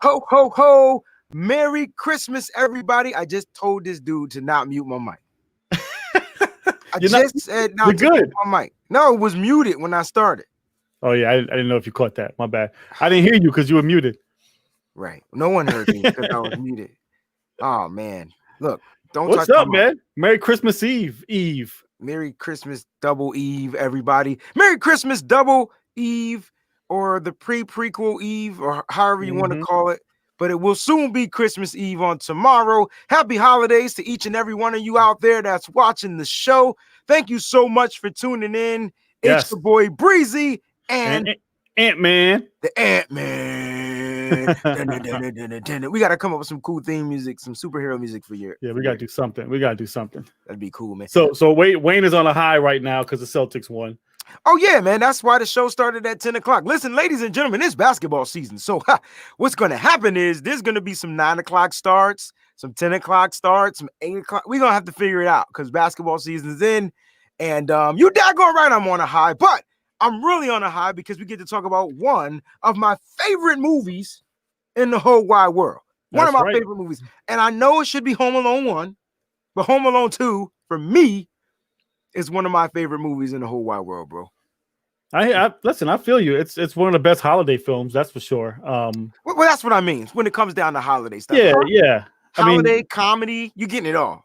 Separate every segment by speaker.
Speaker 1: Ho, ho, ho. Merry Christmas, everybody. I just told this dude to not mute my mic. I just said not to mute my mic. No, it was muted when I started.
Speaker 2: Oh, yeah. I didn't know if you caught that. My bad. I didn't hear you because you were muted.
Speaker 1: Right. No one heard me because I was muted. Oh, man. Look, don't
Speaker 2: What's up, man? Merry Christmas Eve.
Speaker 1: Merry Christmas double Eve, everybody. Merry Christmas double Eve, or the prequel Eve, or however you want to call it. But it will soon be Christmas Eve on tomorrow. Happy holidays to each and every one of you out there that's watching the show. Thank you so much for tuning in. It's your boy Breezie and
Speaker 2: Ant-Man.
Speaker 1: The Ant-Man. We got to come up with some cool theme music, some superhero music for you.
Speaker 2: Yeah, we got to do something.
Speaker 1: That'd be cool, man.
Speaker 2: So Wayne is on a high right now because the Celtics won.
Speaker 1: Oh, yeah, man. That's why the show started at 10 o'clock. Listen, ladies and gentlemen, it's basketball season. So what's going to happen is there's going to be some 9 o'clock starts, some 10 o'clock starts, some 8 o'clock. We're going to have to figure it out because basketball season's in. And you daggone right I'm on a high. But I'm really on a high because we get to talk about one of my favorite movies in the whole wide world. One of my favorite movies. And I know it should be Home Alone 1, but Home Alone 2, for me, is one of my favorite movies in the whole wide world, bro.
Speaker 2: Listen, I feel you. It's one of the best holiday films, that's for sure.
Speaker 1: Well, that's what I mean. When it comes down to holiday stuff.
Speaker 2: Yeah.
Speaker 1: Holiday comedy, you're getting it all.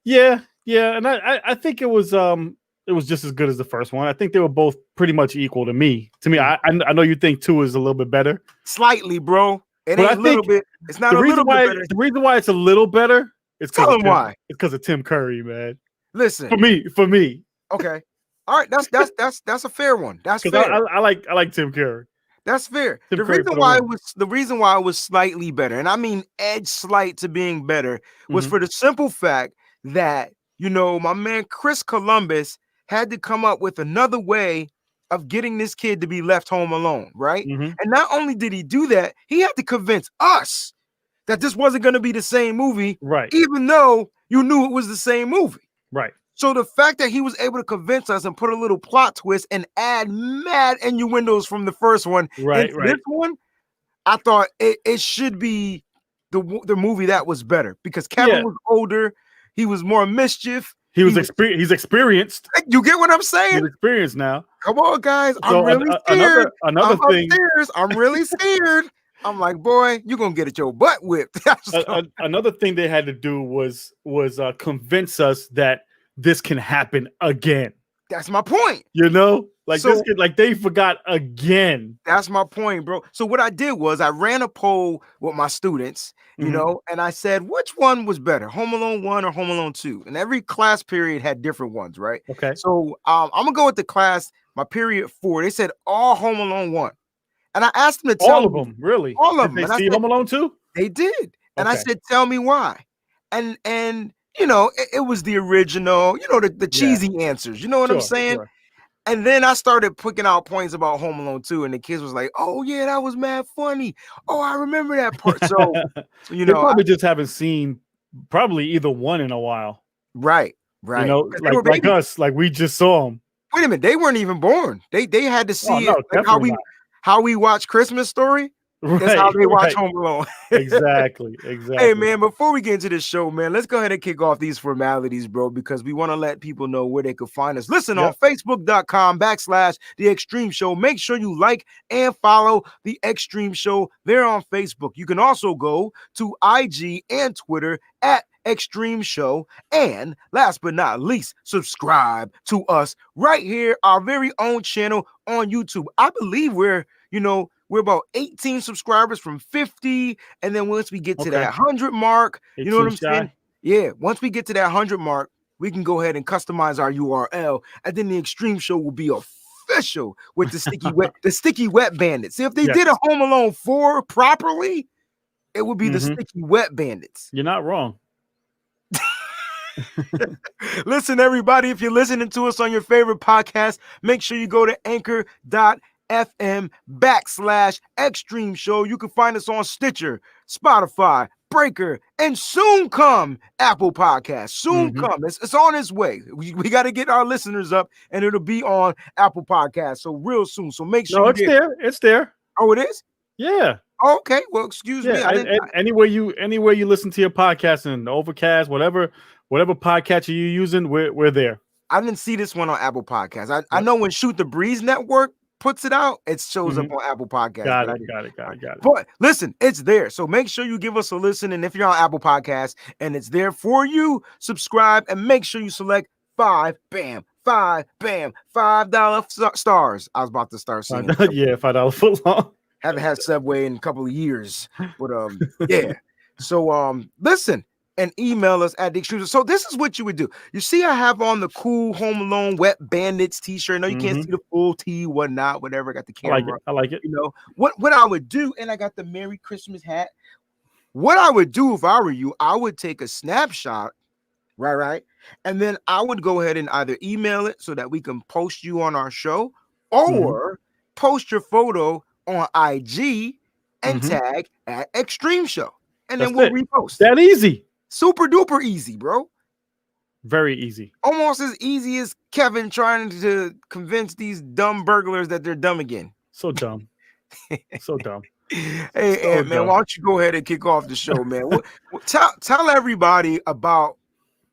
Speaker 2: Yeah. And I think it was just as good as the first one. I think they were both pretty much equal to me. I know you think 2 is a little bit better.
Speaker 1: Slightly, bro. It ain't a little bit. It's not a little bit better.
Speaker 2: The reason why it's a little better is
Speaker 1: why.
Speaker 2: It's because of Tim Curry, man.
Speaker 1: Listen.
Speaker 2: For me.
Speaker 1: Okay. All right. That's a fair one. That's fair.
Speaker 2: I like Tim Curry.
Speaker 1: That's fair. The reason why it was slightly better, and I mean edge slight to being better, was for the simple fact that, my man Chris Columbus had to come up with another way of getting this kid to be left home alone, right? And not only did he do that, he had to convince us that this wasn't going to be the same movie,
Speaker 2: right?
Speaker 1: Even though you knew it was the same movie.
Speaker 2: Right.
Speaker 1: So the fact that he was able to convince us and put a little plot twist and add mad innuendos from the first one into this one, I thought it should be the movie that was better because Kevin was older, he was more mischief,
Speaker 2: he's experienced.
Speaker 1: You get what I'm saying?
Speaker 2: He's experienced now.
Speaker 1: Come on, guys! I'm really scared.
Speaker 2: Another thing.
Speaker 1: Upstairs. I'm really scared. I'm like, boy, you're gonna get your butt whipped.
Speaker 2: Another thing they had to do was convince us that this can happen again.
Speaker 1: That's my point.
Speaker 2: They forgot again.
Speaker 1: That's my point, bro. So what I did was I ran a poll with my students, and I said, which one was better, Home Alone 1 or Home Alone 2? And every class period had different ones, right?
Speaker 2: Okay.
Speaker 1: So I'm gonna go with the class, my period 4. They said all Home Alone 1. And I asked them to tell
Speaker 2: all of them, really?
Speaker 1: All of them.
Speaker 2: Did they see Home Alone 2?
Speaker 1: They did. And I said, tell me why. And it was the original, the cheesy answers. You know what I'm saying? Sure. And then I started picking out points about Home Alone 2, and the kids was like, oh, yeah, that was mad funny. Oh, I remember that part. So,
Speaker 2: they probably just haven't seen probably either one in a while.
Speaker 1: Right.
Speaker 2: Like us, like we just saw them.
Speaker 1: Wait a minute. They weren't even born. They had to see how we watch Christmas Story. That's how they watch Home Alone.
Speaker 2: Exactly.
Speaker 1: Hey, man, before we get into this show, man, let's go ahead and kick off these formalities, bro, because we want to let people know where they could find us. Listen, on Facebook.com/The Extreme Show. Make sure you like and follow The Extreme Show there on Facebook. You can also go to IG and Twitter at Extreme Show. And last but not least, subscribe to us right here, our very own channel on YouTube. I believe we're about 18 subscribers from 50. And then once we get to that 100 mark, you know what I'm saying? Yeah. Once we get to that 100 mark, we can go ahead and customize our URL. And then the Extreme Show will be official with the Sticky Wet Bandits. See, if they did a Home Alone 4 properly, it would be the Sticky Wet Bandits.
Speaker 2: You're not wrong.
Speaker 1: Listen, everybody, if you're listening to us on your favorite podcast, make sure you go to anchor.fm/Extreme Show. You can find us on Stitcher, Spotify, Breaker, and soon come Apple Podcasts. Soon come. It's on its way. We got to get our listeners up, and it'll be on Apple Podcasts. So real soon. So make sure.
Speaker 2: No, it's there. It's there.
Speaker 1: Oh, it is?
Speaker 2: Yeah.
Speaker 1: Okay, well, excuse me.
Speaker 2: Anywhere you listen to your podcast and Overcast, whatever podcast you're using, we're there.
Speaker 1: I didn't see this one on Apple Podcasts. I know when Shoot the Breeze Network puts it out, it shows up on Apple Podcasts.
Speaker 2: Got it.
Speaker 1: But listen, it's there. So make sure you give us a listen. And if you're on Apple Podcasts and it's there for you, subscribe and make sure you select $5 stars. I was about to start saying
Speaker 2: $5 foot long.
Speaker 1: Haven't had Subway in a couple of years. But yeah. So listen. And email us at the Extreme. So this is what you would do. You see, I have on the cool Home Alone Wet Bandits t-shirt. No, you can't see the full tee, whatnot, whatever. I got the camera.
Speaker 2: I like it.
Speaker 1: You know what I would do, and I got the Merry Christmas hat. What I would do if I were you, I would take a snapshot, right, and then I would go ahead and either email it so that we can post you on our show, or post your photo on IG and tag at Extreme Show, and then we'll repost.
Speaker 2: That easy.
Speaker 1: Super duper easy, bro.
Speaker 2: Very easy.
Speaker 1: Almost as easy as Kevin trying to convince these dumb burglars that they're dumb again.
Speaker 2: So dumb. So dumb.
Speaker 1: Hey, man, why don't you go ahead and kick off the show, man? Tell everybody about,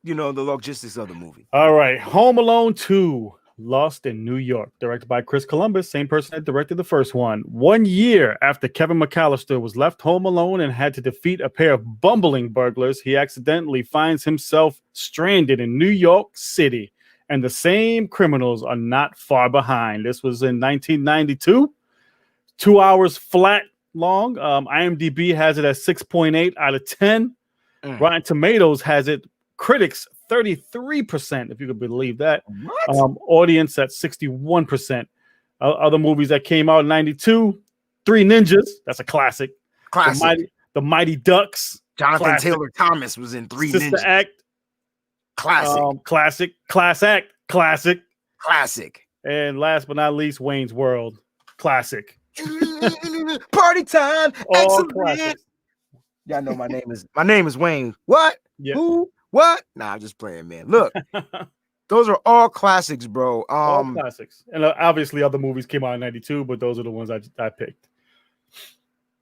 Speaker 1: the logistics of the movie.
Speaker 2: All right. Home Alone 2. Lost in New York, directed by Chris Columbus, same person that directed the first one. 1 year after Kevin McCallister was left home alone and had to defeat a pair of bumbling burglars, he accidentally finds himself stranded in New York City, and the same criminals are not far behind. This was in 1992, 2 hours flat long. IMDb has it at 6.8 out of 10. Rotten Tomatoes has it, critics 33%, if you could believe that. Audience at 61%. Other movies that came out in 92, Three Ninjas. That's a classic. The Mighty Ducks.
Speaker 1: Jonathan Taylor Thomas was in Three
Speaker 2: Sister
Speaker 1: Ninjas.
Speaker 2: Act.
Speaker 1: Classic.
Speaker 2: Class Act.
Speaker 1: Classic.
Speaker 2: And last but not least, Wayne's World. Classic.
Speaker 1: Party time.
Speaker 2: All
Speaker 1: Excellent.
Speaker 2: classics.
Speaker 1: Y'all know my name is Wayne. What?
Speaker 2: Yeah.
Speaker 1: Who? What? Nah, I'm just playing, man. Look, those are all classics, bro.
Speaker 2: All classics. And obviously other movies came out in 92, but those are the ones I picked.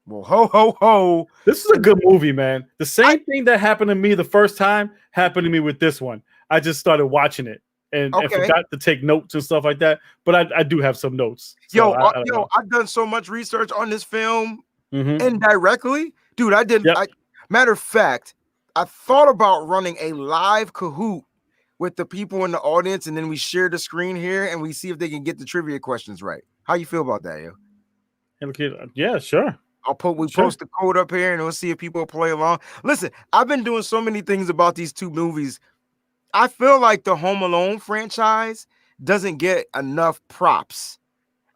Speaker 1: Well, ho.
Speaker 2: This is a good movie, man. The same thing that happened to me the first time happened to me with this one. I just started watching it and forgot to take notes and stuff like that. But I do have some notes. So
Speaker 1: I've done so much research on this film indirectly. Dude, I did. Matter of fact, I thought about running a live Kahoot with the people in the audience, and then we share the screen here and we see if they can get the trivia questions right. How you feel about that, yo?
Speaker 2: Yeah, sure.
Speaker 1: Post the code up here and we'll see if people play along. Listen, I've been doing so many things about these two movies. I feel like the Home Alone franchise doesn't get enough props.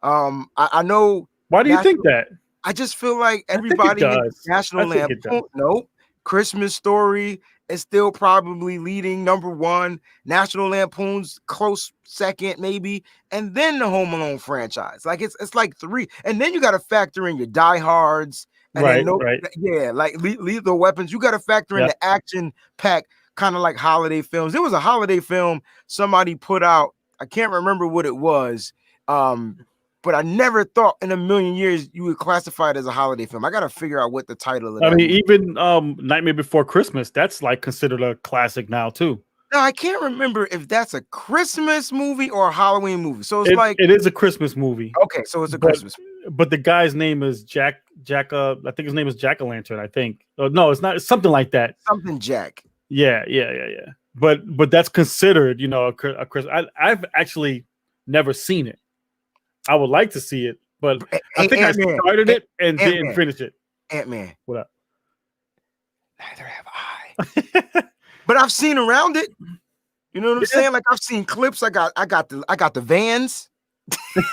Speaker 1: I know.
Speaker 2: Why do you think that?
Speaker 1: I just feel like everybody National Lampoon. Nope. Christmas Story is still probably leading number one. National Lampoon's close second, maybe, and then the Home Alone franchise. Like it's like three, and then you got to factor in your Die Hards, and like Lethal Weapons. You got to factor in the action pack, kind of like holiday films. There was a holiday film somebody put out. I can't remember what it was. But I never thought in a million years you would classify it as a holiday film. I got to figure out what the title of it is.
Speaker 2: Even Nightmare Before Christmas, that's like considered a classic now too.
Speaker 1: No, I can't remember if that's a Christmas movie or a Halloween movie. So it
Speaker 2: is a Christmas movie.
Speaker 1: Okay, so it's a Christmas.
Speaker 2: But the guy's name is Jack. I think his name is Jack-o'-lantern. I think. No, it's not. It's something like that.
Speaker 1: Something Jack.
Speaker 2: Yeah. But that's considered, a Christmas. I've actually never seen it. I would like to see it, but I think Ant-Man. I started it and didn't finish it.
Speaker 1: Ant-Man.
Speaker 2: What up?
Speaker 1: Neither have I. But I've seen around it. You know what I'm saying? Like I've seen clips. I got the Vans.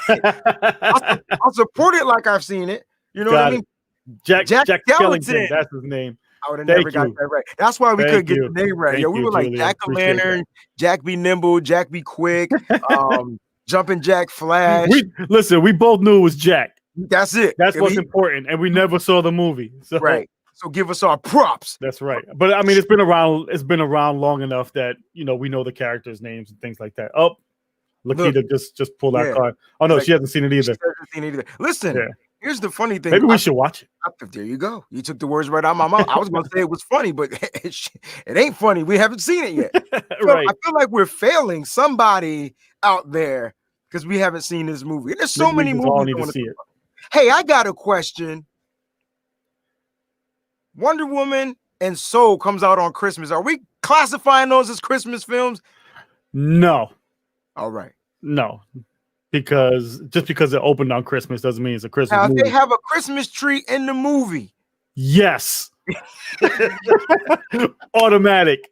Speaker 1: I'll support it like I've seen it. You know what I mean?
Speaker 2: Jack Skellington. That's his name.
Speaker 1: I would have never got that right. That's why we couldn't get the name right. We were like Jack-o'-lantern, Jack be nimble, Jack be quick. Jumping Jack Flash.
Speaker 2: We both knew it was Jack.
Speaker 1: That's it.
Speaker 2: That's what's important. And we never saw the movie. So.
Speaker 1: Right. So give us our props.
Speaker 2: That's right. But I mean, it's been around long enough that we know the characters' names and things like that. Lakita just pulled our card. Oh no, she hasn't seen it either.
Speaker 1: Listen, Here's the funny thing.
Speaker 2: Maybe we should watch it.
Speaker 1: There you go. You took the words right out of my mouth. I was going to say it was funny, but it ain't funny. We haven't seen it yet.
Speaker 2: Right.
Speaker 1: I feel like we're failing somebody out there because we haven't seen this movie. And there's so many movies.
Speaker 2: All need to see it.
Speaker 1: Hey, I got a question. Wonder Woman and Soul comes out on Christmas. Are we classifying those as Christmas films?
Speaker 2: No.
Speaker 1: All right.
Speaker 2: No. Because just because it opened on Christmas doesn't mean it's a Christmas movie.
Speaker 1: They have a Christmas tree in the movie.
Speaker 2: Yes. Automatic.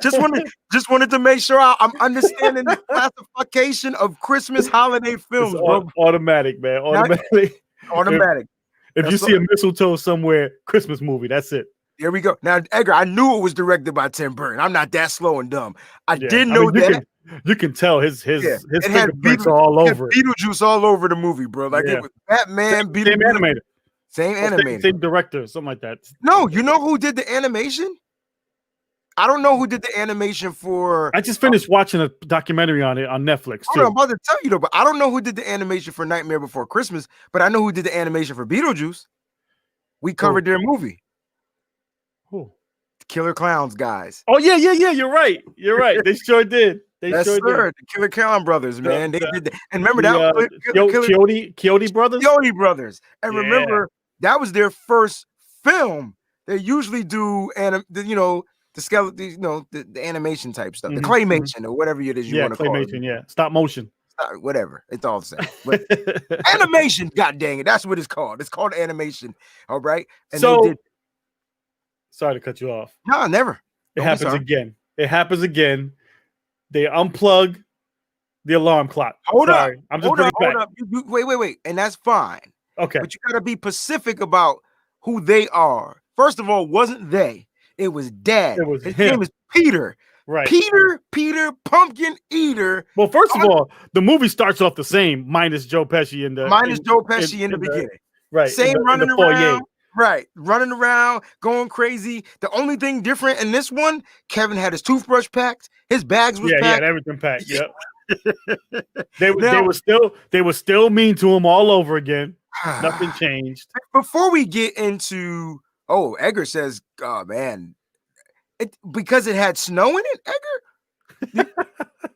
Speaker 1: Just wanted to make sure I'm understanding the classification of Christmas holiday films, bro.
Speaker 2: Automatic, man.
Speaker 1: Automatic.
Speaker 2: If you see a mistletoe somewhere, Christmas movie. That's it.
Speaker 1: Here we go. Now, Edgar, I knew it was directed by Tim Burton. I'm not that slow and dumb. I didn't know that.
Speaker 2: You can tell his fingerprints are all over it.
Speaker 1: Beetlejuice all over the movie, bro. Like it was Batman, Beetlejuice. Same animator.
Speaker 2: Same director, something like that.
Speaker 1: No, you know who did the animation? I don't know who did the animation for.
Speaker 2: I just finished watching a documentary on it on Netflix.
Speaker 1: I'm about to tell you though, but I don't know who did the animation for Nightmare Before Christmas, but I know who did the animation for Beetlejuice. We covered their movie.
Speaker 2: Who?
Speaker 1: Killer Clowns guys.
Speaker 2: Oh yeah. You're right. They sure did.
Speaker 1: The Killer Clown brothers, man. They did that. And remember
Speaker 2: Coyote brothers.
Speaker 1: Coyote brothers. And remember that was their first film. They usually do, the skeleton, the animation type stuff, the claymation or whatever it is you want to call it.
Speaker 2: Claymation, stop motion.
Speaker 1: Whatever. It's all the same. But animation, god dang it. That's what it's called. It's called animation. All right. And
Speaker 2: so sorry to cut you off.
Speaker 1: No, never.
Speaker 2: It happens again. They unplug the alarm clock.
Speaker 1: Hold up. Wait. And that's fine.
Speaker 2: Okay.
Speaker 1: But you got to be specific about who they are. First of all, wasn't they? It was Dad. His name is Peter.
Speaker 2: Right.
Speaker 1: Peter Pumpkin Eater.
Speaker 2: Well, first of all, the movie starts off the same, minus Joe Pesci in the
Speaker 1: beginning.
Speaker 2: Right.
Speaker 1: Same running around. Right. Running around, going crazy. The only thing different in this one, Kevin had his toothbrush packed. His bags was packed.
Speaker 2: Yeah, everything packed. Yep. they were still mean to him all over again. Nothing changed.
Speaker 1: Before we get into Edgar says, oh man, because it had snow in it, Edgar.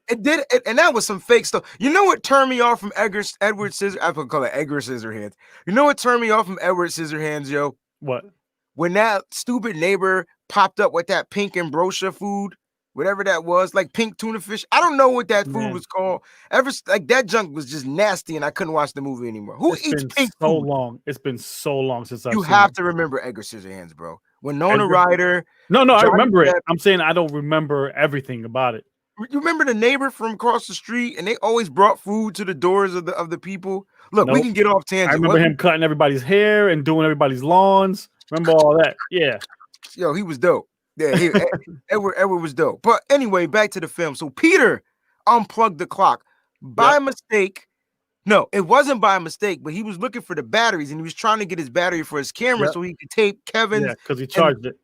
Speaker 1: It did, and that was some fake stuff. You know what turned me off from Edward Scissorhands? I could call it Edgar Scissorhands. You know what turned me off from Edward Scissorhands, yo?
Speaker 2: What?
Speaker 1: When that stupid neighbor popped up with that pink ambrosia food, whatever that was, like pink tuna fish. I don't know what that food was called. That junk was just nasty, and I couldn't watch the movie anymore. Who eats pink food?
Speaker 2: It's been so long since I've seen it.
Speaker 1: You have to remember Edgar Scissorhands, bro. Winona Ryder.
Speaker 2: No, I remember it. I'm saying I don't remember everything about it.
Speaker 1: You remember the neighbor from across the street, and they always brought food to the doors of the people. Look, we can get off tangent.
Speaker 2: I remember him cutting everybody's hair and doing everybody's lawns. Remember all that? Yeah.
Speaker 1: Yo, he was dope. Yeah, Edward was dope. But anyway, back to the film. So Peter unplugged the clock by mistake. No, it wasn't by mistake, but he was looking for the batteries, and he was trying to get his battery for his camera so he could tape Kevin's.
Speaker 2: Yeah, because he charged it.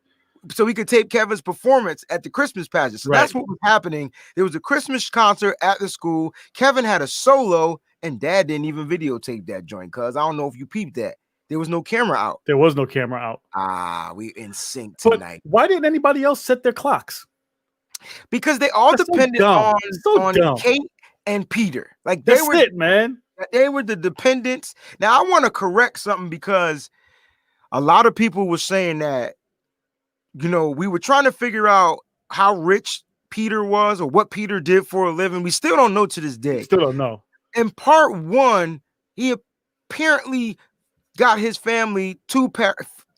Speaker 1: So he could tape Kevin's performance at the Christmas pageant. So that's what was happening. There was a Christmas concert at the school. Kevin had a solo, and Dad didn't even videotape that joint, cuz I don't know if you peeped that. There was no camera out.
Speaker 2: There was no camera out.
Speaker 1: We in sync tonight.
Speaker 2: But why didn't anybody else set their clocks?
Speaker 1: Because they all depended on Kate and Peter. Like
Speaker 2: that's it, man.
Speaker 1: They were the dependents. Now I want to correct something because a lot of people were saying that, we were trying to figure out how rich Peter was or what Peter did for a living. We still don't know to this day.
Speaker 2: Still don't know.
Speaker 1: In part one, he apparently got his family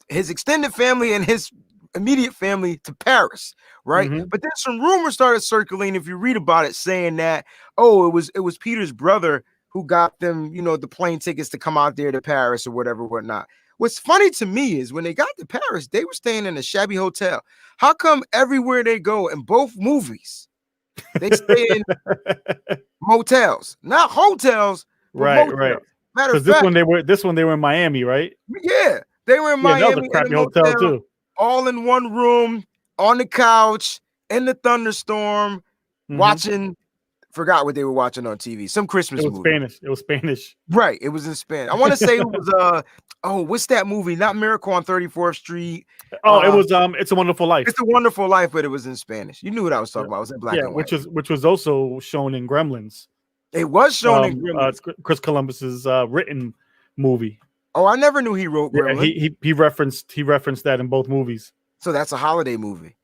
Speaker 1: his extended family and his immediate family to Paris, right? Mm-hmm. But then some rumors started circulating, if you read about it, saying that, it was Peter's brother who got them, the plane tickets to come out there to Paris or whatnot. What's funny to me is when they got to Paris, they were staying in a shabby hotel. How come everywhere they go in both movies, they stay in motels, not hotels?
Speaker 2: Right. Matter of fact, this one they were in Miami, right?
Speaker 1: Yeah, they were in Miami.
Speaker 2: That was a crappy hotel too.
Speaker 1: All in one room, on the couch, in the thunderstorm, watching Forgot what they were watching on TV. Some Christmas
Speaker 2: It was
Speaker 1: movie.
Speaker 2: Spanish. It was Spanish.
Speaker 1: Right. It was in Spanish. I want to say it was what's that movie? Not Miracle on 34th Street.
Speaker 2: Oh, it was It's a Wonderful Life.
Speaker 1: It's a Wonderful Life, but it was in Spanish. You knew what I was talking about. It was in black and white.
Speaker 2: which was also shown in Gremlins.
Speaker 1: It was shown in Gremlins.
Speaker 2: Chris Columbus's written movie.
Speaker 1: Oh, I never knew he wrote Gremlins.
Speaker 2: Yeah, he referenced that in both movies.
Speaker 1: So that's a holiday movie.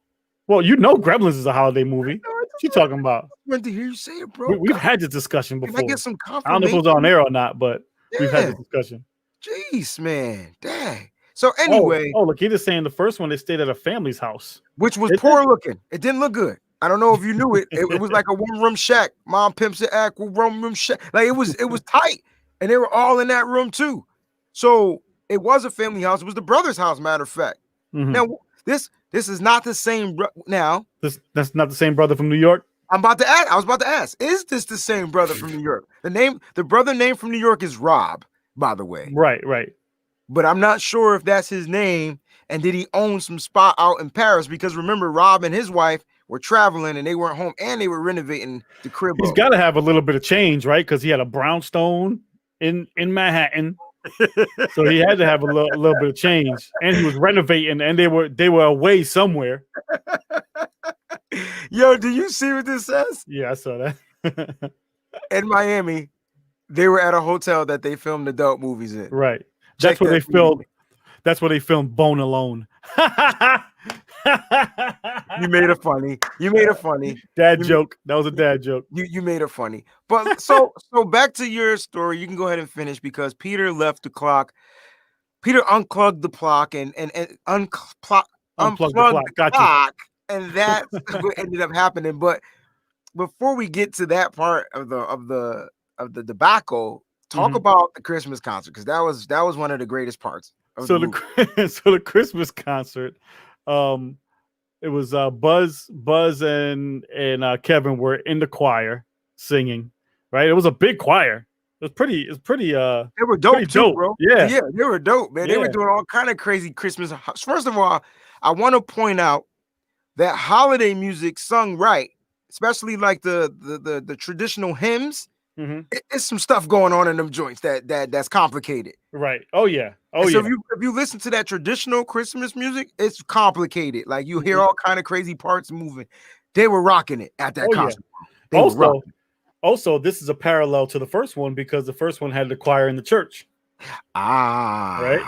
Speaker 2: Well, you know Gremlins is a holiday movie. What you talking about?
Speaker 1: I meant to hear you say it, bro.
Speaker 2: We've had this discussion before.
Speaker 1: Can I get some confirmation?
Speaker 2: I don't know if it was on air or not, but we've had this discussion.
Speaker 1: Jeez, man. Dang. So anyway.
Speaker 2: Oh, look, he just saying the first one they stayed at a family's house.
Speaker 1: Which was poor looking. It didn't look good. I don't know if you knew it. It was like a one-room shack. Mom pimps it at one-room shack. Like it was tight. And they were all in that room too. So it was a family house. It was the brother's house, matter of fact.
Speaker 2: Mm-hmm.
Speaker 1: Now, this is not the same. Now,
Speaker 2: that's not the same brother from New York.
Speaker 1: I was about to ask, is this the same brother from New York? The brother name from New York is Rob, by the way.
Speaker 2: Right.
Speaker 1: But I'm not sure if that's his name. And did he own some spot out in Paris? Because remember, Rob and his wife were traveling and they weren't home and they were renovating the crib.
Speaker 2: He's got to have a little bit of change, right? Because he had a brownstone in Manhattan. So he had to have a little bit of change, and he was renovating, and they were away somewhere.
Speaker 1: Yo, do you see what this says?
Speaker 2: Yeah, I saw that.
Speaker 1: In Miami, they were at a hotel that they filmed adult movies in.
Speaker 2: Right. That's where they filmed. That's where they filmed Bone Alone.
Speaker 1: You made it funny.
Speaker 2: Dad joke. That was a dad joke.
Speaker 1: You made it funny. But so back to your story. You can go ahead and finish because Peter left the clock. Peter unplugged the clock and unplugged the clock, and that's what ended up happening. But before we get to that part of the debacle, talk about the Christmas concert because that was one of the greatest parts.
Speaker 2: So the Christmas concert, it was Buzz and Kevin were in the choir singing, right? It was a big choir. It was pretty. They
Speaker 1: were dope too, bro.
Speaker 2: Yeah,
Speaker 1: they were dope, man. They were doing all kind of crazy Christmas. First of all, I want to point out that holiday music sung right, especially like the traditional hymns.
Speaker 2: Mm-hmm.
Speaker 1: It's some stuff going on in them joints that's complicated.
Speaker 2: Right. Oh yeah.
Speaker 1: So if you listen to that traditional Christmas music, it's complicated. Like you hear all kind of crazy parts moving. They were rocking it at that concert.
Speaker 2: Yeah. Also, this is a parallel to the first one because the first one had the choir in the church. Right.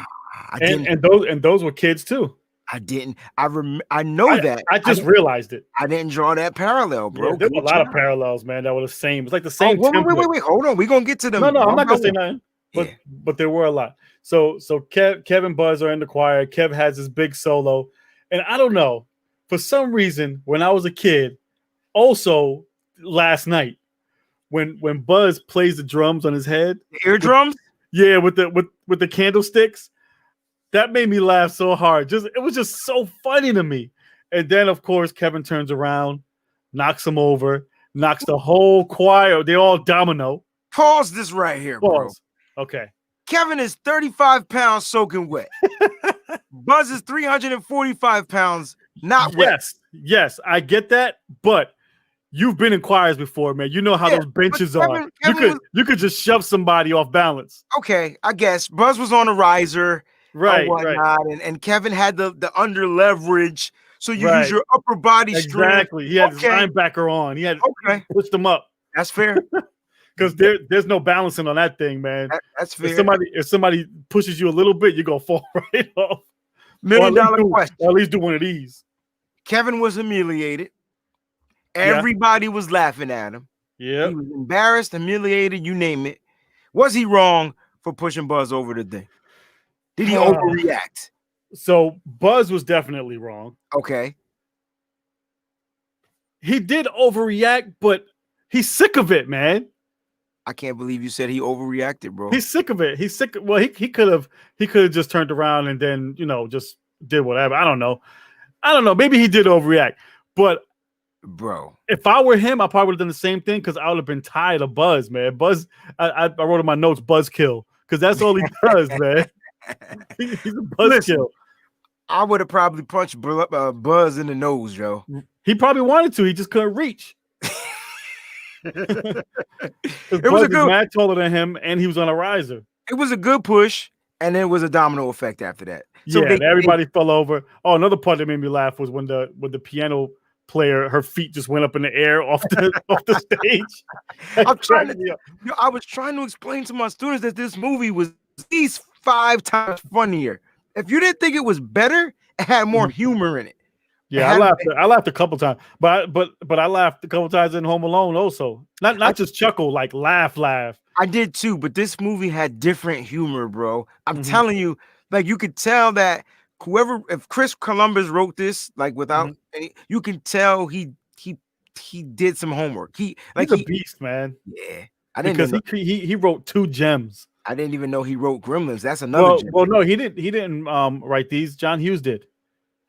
Speaker 2: And those were kids too.
Speaker 1: I didn't. I know that.
Speaker 2: I just realized it.
Speaker 1: I didn't draw that parallel, bro.
Speaker 2: Yeah, there were a lot of parallels, man. That were the same. It's like the same.
Speaker 1: Wait. Hold on. We're gonna get to them.
Speaker 2: No, I'm not gonna say nothing. But there were a lot. So Kev and Buzz are in the choir. Kev has his big solo, and I don't know, for some reason, when I was a kid, also last night, when Buzz plays the drums on his head,
Speaker 1: the eardrums,
Speaker 2: with the candlesticks. That made me laugh so hard. It was just so funny to me. And then, of course, Kevin turns around, knocks him over, knocks the whole choir. They all domino.
Speaker 1: Pause this right here, bro.
Speaker 2: Okay.
Speaker 1: Kevin is 35 pounds soaking wet. Buzz is 345 pounds not wet.
Speaker 2: Yes, I get that. But you've been in choirs before, man. You know how those benches are. You could just shove somebody off balance.
Speaker 1: Okay, I guess. Buzz was on a riser.
Speaker 2: Right.
Speaker 1: And Kevin had the under leverage, so you use your upper body strength.
Speaker 2: Exactly. He had his linebacker on. He had pushed him up.
Speaker 1: That's fair.
Speaker 2: Because there's no balancing on that thing, man.
Speaker 1: That's fair.
Speaker 2: If somebody pushes you a little bit, you're gonna fall right off.
Speaker 1: $1 million question.
Speaker 2: Or at least do one of these.
Speaker 1: Kevin was humiliated. Everybody was laughing at him.
Speaker 2: Yeah.
Speaker 1: He was embarrassed, humiliated, you name it. Was he wrong for pushing Buzz over the thing? Did he overreact?
Speaker 2: So Buzz was definitely wrong.
Speaker 1: Okay.
Speaker 2: He did overreact, but he's sick of it, man.
Speaker 1: I can't believe you said he overreacted, bro.
Speaker 2: He's sick of it. He's sick. Well, he could have just turned around and then, just did whatever. I don't know. Maybe he did overreact. But
Speaker 1: bro,
Speaker 2: if I were him, I probably would have done the same thing because I would have been tired of Buzz, man. Buzz, I wrote in my notes, Buzz kill, because that's all he does, man. He's a buzzkill.
Speaker 1: I would have probably punched Buzz in the nose, Joe.
Speaker 2: He probably wanted to. He just couldn't reach. Because
Speaker 1: It was
Speaker 2: Buzz
Speaker 1: a
Speaker 2: is
Speaker 1: good.
Speaker 2: mad taller than him, and he was on a riser.
Speaker 1: It was a good push, and then it was a domino effect after that. So
Speaker 2: Yeah, and everybody fell over. Oh, another part that made me laugh was when the piano player, her feet just went up in the air off the stage.
Speaker 1: I'm trying to. I was trying to explain to my students that this movie was at least 5 times funnier. If you didn't think it was better, it had more humor in it.
Speaker 2: Yeah, I laughed a couple times, but I laughed a couple times in Home Alone also. Not just chuckle, like laugh.
Speaker 1: I did too, but this movie had different humor, bro. I'm telling you, like you could tell that if Chris Columbus wrote this, like without any, you can tell he did some homework. He's
Speaker 2: a beast, man.
Speaker 1: Yeah,
Speaker 2: because he wrote 2 gems.
Speaker 1: I didn't even know he wrote Gremlins. That's another gem.
Speaker 2: Well, no, he didn't write these. John Hughes did.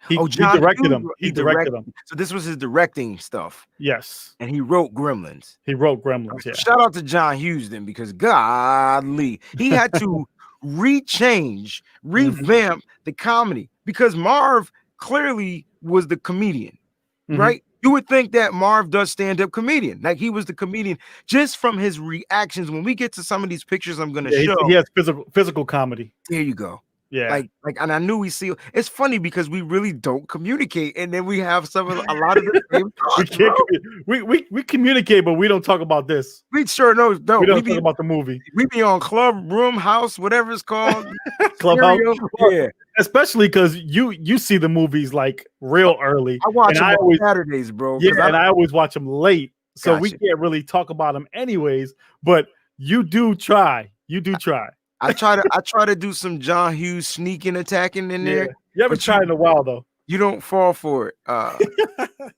Speaker 2: He directed them. He directed them.
Speaker 1: So this was his directing stuff.
Speaker 2: Yes.
Speaker 1: And he wrote Gremlins.
Speaker 2: Yeah.
Speaker 1: Shout out to John Hughes then, because godly, he had to revamp the comedy, because Marv clearly was the comedian, right? You would think that Marv does stand-up comedian. Like he was the comedian just from his reactions. When we get to some of these pictures I'm going to show.
Speaker 2: He has physical comedy.
Speaker 1: There you go.
Speaker 2: Yeah,
Speaker 1: like, and I knew we see. It's funny because we really don't communicate, and then we have a lot of the same thoughts.
Speaker 2: We communicate, but we don't talk about this.
Speaker 1: We sure know. No,
Speaker 2: we don't talk about the movie.
Speaker 1: We be on club, room, house, whatever it's called.
Speaker 2: Clubhouse. Yeah, especially because you see the movies like real early.
Speaker 1: I watch them on Saturdays, bro.
Speaker 2: Yeah, and I always watch them late, so we can't really talk about them anyways. But you do try. I try to do some John Hughes sneaking attacking in there. You haven't tried in a while though.
Speaker 1: You don't fall for it.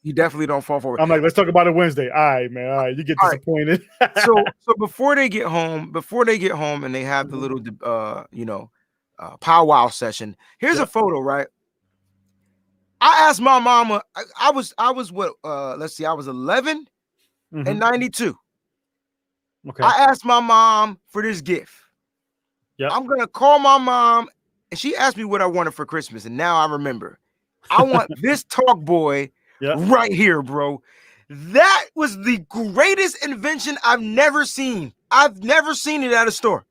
Speaker 1: You definitely don't fall for it.
Speaker 2: I'm like, let's talk about it Wednesday. All right, man. All right, you get disappointed.
Speaker 1: So before they get home and they have the little powwow session. Here's a photo, right? I asked my mama. I was what? Let's see. I was 11 in 92.
Speaker 2: Okay.
Speaker 1: I asked my mom for this gift.
Speaker 2: Yep.
Speaker 1: I'm gonna call my mom, and she asked me what I wanted for Christmas, and now I remember. I want this Talk Boy right here, bro. That was the greatest invention I've never seen. I've never seen it at a store.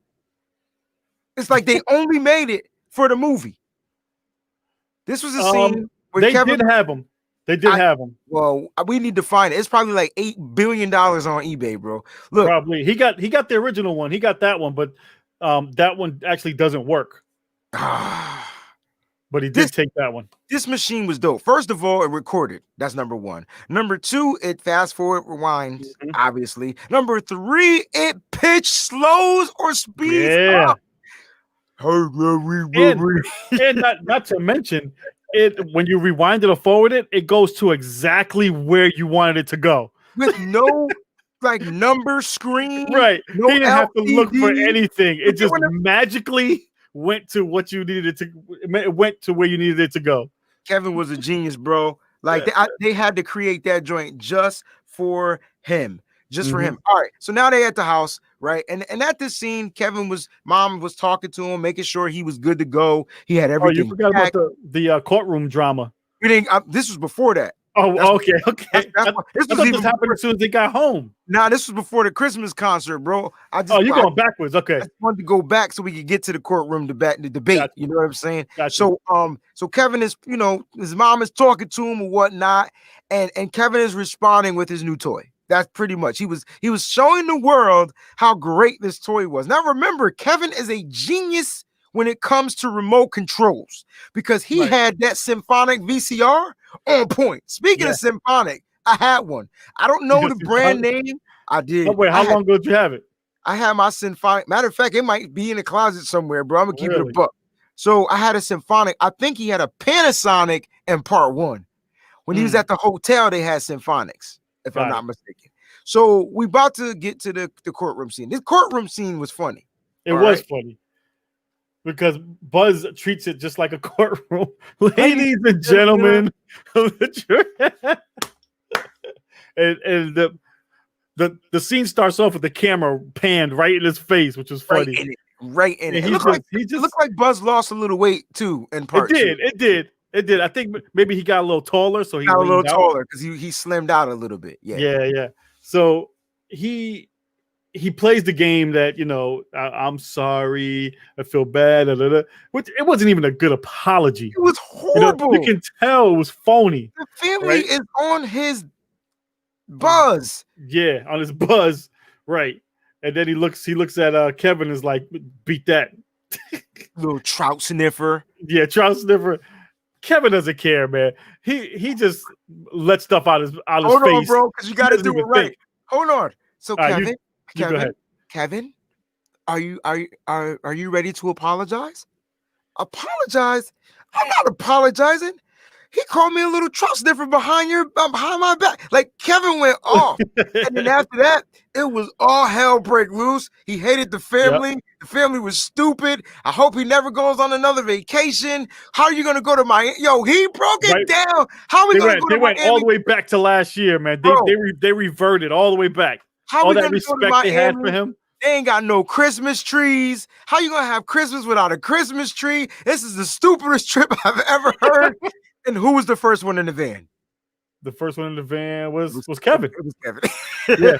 Speaker 1: It's like they only made it for the movie. This was a scene where
Speaker 2: they did have them. They did have them.
Speaker 1: Well, we need to find it. It's probably like $8 billion on eBay, bro. Look,
Speaker 2: probably he got the original one. He got that one, but that one actually doesn't work. But he did take that one.
Speaker 1: This machine was dope. First of all, it recorded. That's number 1. Number 2, it fast forward rewinds, obviously. Number 3, it pitch slows or speeds up.
Speaker 2: And not to mention, when you rewind it or forward it, it goes to exactly where you wanted it to go.
Speaker 1: With no like number screen.
Speaker 2: Right.
Speaker 1: No
Speaker 2: he didn't have to look for
Speaker 1: LCD.
Speaker 2: anything. It just magically went to what you needed to. It went to where you needed it to go.
Speaker 1: Kevin was a genius, bro. Like they had to create that joint just for him. Just for him. All right. So now they at the house, right? And at this scene, mom was talking to him, making sure he was good to go. He had everything.
Speaker 2: Oh, you forgot about the courtroom drama.
Speaker 1: This was before that.
Speaker 2: Oh, okay.
Speaker 1: This
Speaker 2: happened as soon as they got home.
Speaker 1: Nah, this was before the Christmas concert, bro.
Speaker 2: You're going backwards. Okay.
Speaker 1: I wanted to go back so we could get to the courtroom debate.
Speaker 2: Gotcha.
Speaker 1: You know what I'm saying?
Speaker 2: Gotcha.
Speaker 1: So Kevin is, his mom is talking to him or whatnot, and Kevin is responding with his new toy. That's pretty much. He was showing the world how great this toy was. Now remember, Kevin is a genius when it comes to remote controls because he had that symphonic VCR on point. Speaking of symphonic, I had one. I don't know the brand name. I did.
Speaker 2: Oh, wait, how long ago did you have it?
Speaker 1: I had my symphonic. Matter of fact, it might be in the closet somewhere, bro. I'm gonna keep it a buck. So I had a symphonic. I think he had a Panasonic in part 1. When he was at the hotel, they had symphonics, if I'm not mistaken. So we about to get to the courtroom scene. This courtroom scene was funny.
Speaker 2: It was funny. Because Buzz treats it just like a courtroom. Ladies and gentlemen. and the scene starts off with the camera panned right in his face, which was funny.
Speaker 1: Right in it. It looked like Buzz lost a little weight too in part 2.
Speaker 2: It did. I think maybe he got a little taller, so he
Speaker 1: got a little taller because he slimmed out a little bit. Yeah.
Speaker 2: So he plays the game that, I'm sorry, I feel bad, which it wasn't even a good apology.
Speaker 1: It was horrible.
Speaker 2: You can tell it was phony.
Speaker 1: The family
Speaker 2: right?
Speaker 1: is on his buzz.
Speaker 2: Yeah, on his buzz, right? And then he looks at Kevin and is like, beat that.
Speaker 1: Little trout sniffer.
Speaker 2: Yeah, trout sniffer. Kevin doesn't care, man. He just lets stuff out his face.
Speaker 1: Hold on, bro, because you got to do it right.
Speaker 2: Think.
Speaker 1: Hold on. So Kevin,
Speaker 2: you go ahead.
Speaker 1: Kevin, are you ready to apologize? Apologize? I'm not apologizing. He called me a little trout sniffer behind my back. Like, Kevin went off. And then after that, it was all hell break loose. He hated the family. Yep. The family was stupid. I hope he never goes on another vacation. How are you going to go to Miami? Yo, he broke it down. How are we going to go to Miami?
Speaker 2: They went all the way back to last year, man. They reverted all the way back.
Speaker 1: How
Speaker 2: all that respect they had for him.
Speaker 1: They ain't got no Christmas trees. How you going to have Christmas without a Christmas tree? This is the stupidest trip I've ever heard. And who was the first one in the van?
Speaker 2: The first one in the van was Kevin.
Speaker 1: It was Kevin.
Speaker 2: Yeah.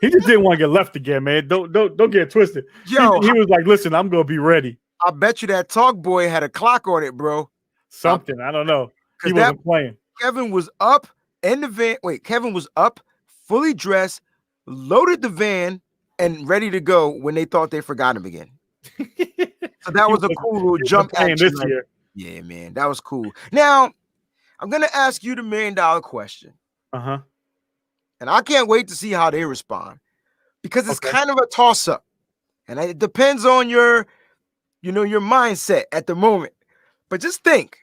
Speaker 2: He just didn't want to get left again, man. Don't get it twisted.
Speaker 1: Yo,
Speaker 2: he was like, listen, I'm gonna be ready.
Speaker 1: I bet you that talk boy had a clock on it, bro.
Speaker 2: Something. I don't know. He wasn't playing.
Speaker 1: Kevin was up in the van. Wait, Kevin was up, fully dressed, loaded the van, and ready to go when they thought they forgot him again. So that was a cool little jump action
Speaker 2: this year.
Speaker 1: Yeah, man, that was cool. Now, I'm going to ask you the $1 million question.
Speaker 2: Uh-huh.
Speaker 1: And I can't wait to see how they respond because it's kind of a toss-up. And it depends on your mindset at the moment. But just think.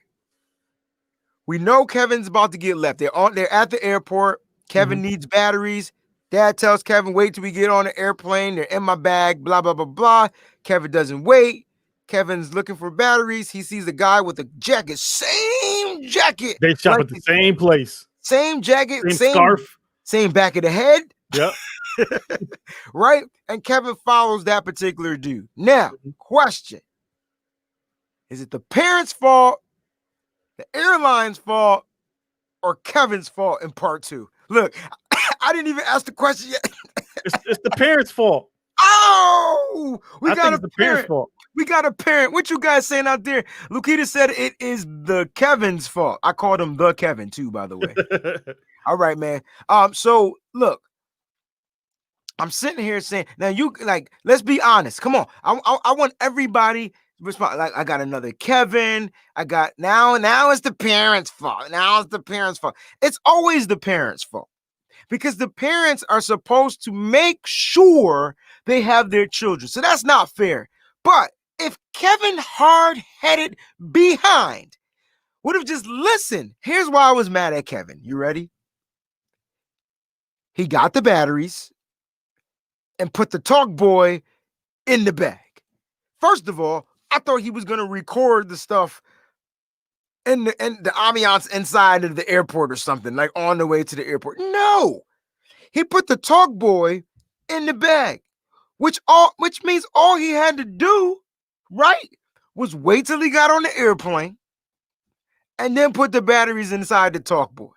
Speaker 1: We know Kevin's about to get left. They're at the airport. Kevin needs batteries. Dad tells Kevin, wait till we get on the airplane. They're in my bag, blah, blah, blah, blah. Kevin doesn't wait. Kevin's looking for batteries. He sees a guy with a jacket. Same jacket.
Speaker 2: They shop at the same place.
Speaker 1: Same jacket.
Speaker 2: Same scarf.
Speaker 1: Same back of the head.
Speaker 2: Yep.
Speaker 1: Right? And Kevin follows that particular dude. Now, question. Is it the parents' fault, the airline's fault, or Kevin's fault in part 2? Look, I didn't even ask the question yet.
Speaker 2: It's the parents' fault.
Speaker 1: Oh, we got a
Speaker 2: parent's fault.
Speaker 1: We got a parent. What you guys saying out there? Lukita said it is the Kevin's fault. I called him the Kevin too, by the way. All right, man. So look, I'm sitting here saying, now you like, let's be honest. Come on. I want everybody to respond. Like, I got another Kevin. I got now it's the parents' fault. Now it's the parents' fault. It's always the parents' fault. Because the parents are supposed to make sure they have their children. So that's not fair. But if Kevin hard-headed behind would have just listened, here's why I was mad at Kevin. You ready? He got the batteries and put the talk boy in the bag. First of all, I thought he was going to record the stuff in the ambiance inside of the airport or something, like on the way to the airport. No, he put the talk boy in the bag, which means all he had to do, right, was wait till he got on the airplane and then put the batteries inside the talk boy.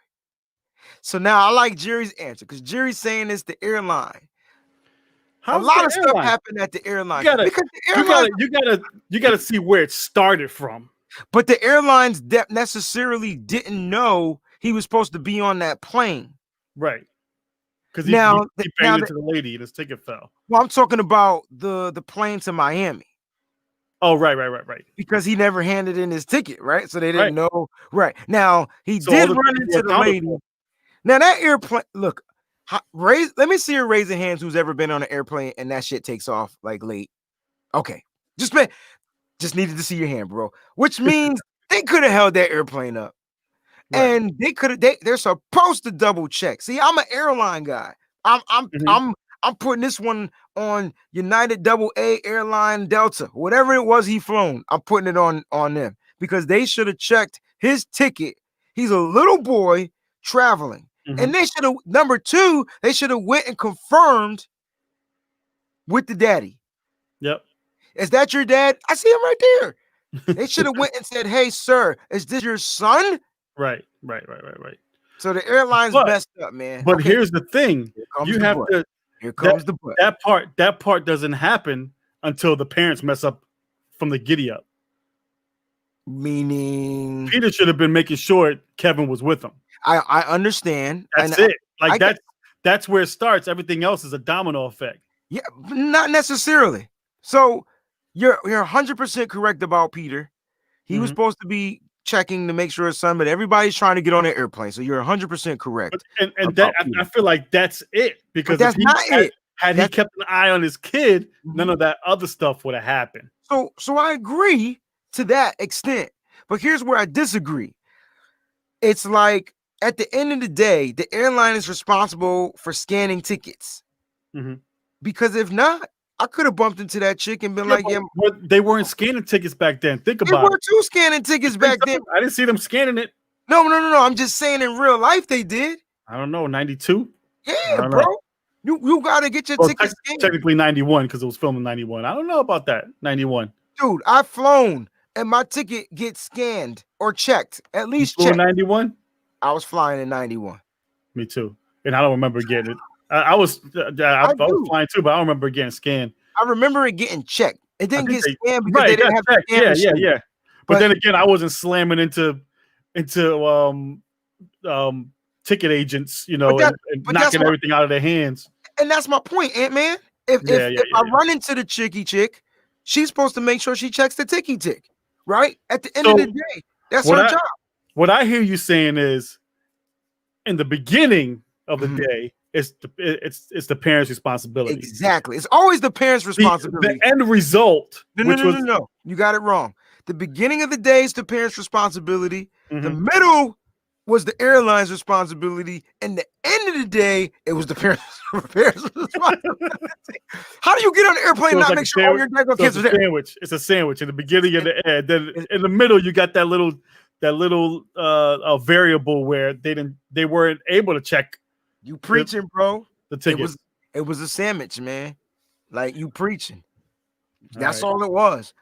Speaker 1: So now I like Jerry's answer because Jerry's saying it's the airline. A lot of stuff happened at the airline.
Speaker 2: You gotta see where it started from.
Speaker 1: But the airlines necessarily didn't know he was supposed to be on that plane.
Speaker 2: Right. Because he banged into the lady and his ticket fell.
Speaker 1: Well, I'm talking about the plane to Miami.
Speaker 2: Oh, right.
Speaker 1: Because he never handed in his ticket, right? So they didn't know. Right. Now, he did run into the lady. Now, that airplane, look, let me see her raising hands who's ever been on an airplane and that shit takes off like late. Okay. Just needed to see your hand, bro. Which means they could have held that airplane up. Right. And they're supposed to double check. See, I'm an airline guy. I'm putting this one on United AA Airline Delta, whatever it was he flown. I'm putting it on them because they should have checked his ticket. He's a little boy traveling. And they should have, number two, they should have went and confirmed with the daddy.
Speaker 2: Yep.
Speaker 1: Is that your dad? I see him right there. They should have went and said, hey, sir, is this your son?
Speaker 2: Right.
Speaker 1: So the airline's messed up, man.
Speaker 2: But here's the thing: you have to.
Speaker 1: Here comes the butt.
Speaker 2: That part doesn't happen until the parents mess up from the giddy up.
Speaker 1: Meaning,
Speaker 2: Peter should have been making sure Kevin was with him.
Speaker 1: I understand.
Speaker 2: That's it. Like that's where it starts. Everything else is a domino effect.
Speaker 1: Yeah, not necessarily. So you're 100% correct about Peter. He was supposed to be checking to make sure his son, but everybody's trying to get on an airplane. So you're 100% correct.
Speaker 2: But, and that I feel like that's it, because
Speaker 1: that's not it.
Speaker 2: Had he kept an eye on his kid, none of that other stuff would have happened.
Speaker 1: So I agree to that extent, but here's where I disagree. It's like at the end of the day, the airline is responsible for scanning tickets. Because if not, I could have bumped into that chick and been like, "Yeah."
Speaker 2: But they weren't scanning tickets back then. Think about it.
Speaker 1: They were too scanning tickets back then.
Speaker 2: I didn't see them scanning it.
Speaker 1: No. I'm just saying in real life they did.
Speaker 2: I don't know, 92.
Speaker 1: Yeah, bro. You gotta get your tickets scanned.
Speaker 2: Technically 91 because it was filmed in 91. I don't know about that. 91.
Speaker 1: Dude, I've flown and my ticket gets scanned or checked. At least
Speaker 2: checked. 91?
Speaker 1: I was flying in 91.
Speaker 2: Me too. And I don't remember getting it. I was flying too, but I don't remember getting scanned.
Speaker 1: I remember it getting checked. It didn't get scanned because they didn't have to scan.
Speaker 2: Yeah. But then again, I wasn't slamming into ticket agents, and knocking everything out of their hands.
Speaker 1: And that's my point, Ant-Man. If I run into the chick, she's supposed to make sure she checks the tick. Right? At the end of the day, that's her job.
Speaker 2: What I hear you saying is, in the beginning of the day, it's the parents' responsibility.
Speaker 1: Exactly. It's always the parents' responsibility.
Speaker 2: The end result.
Speaker 1: No. You got it wrong. The beginning of the day is the parents' responsibility. The middle was the airline's responsibility. And the end of the day, it was the parents' responsibility. How do you get on an airplane and not make sure all your kids are there?
Speaker 2: It's a sandwich in the beginning and the end. Then in the middle, you got that little variable where they weren't able to check.
Speaker 1: You preaching, bro.
Speaker 2: The tickets.
Speaker 1: It was a sandwich, man. Like, you preaching. That's all it was.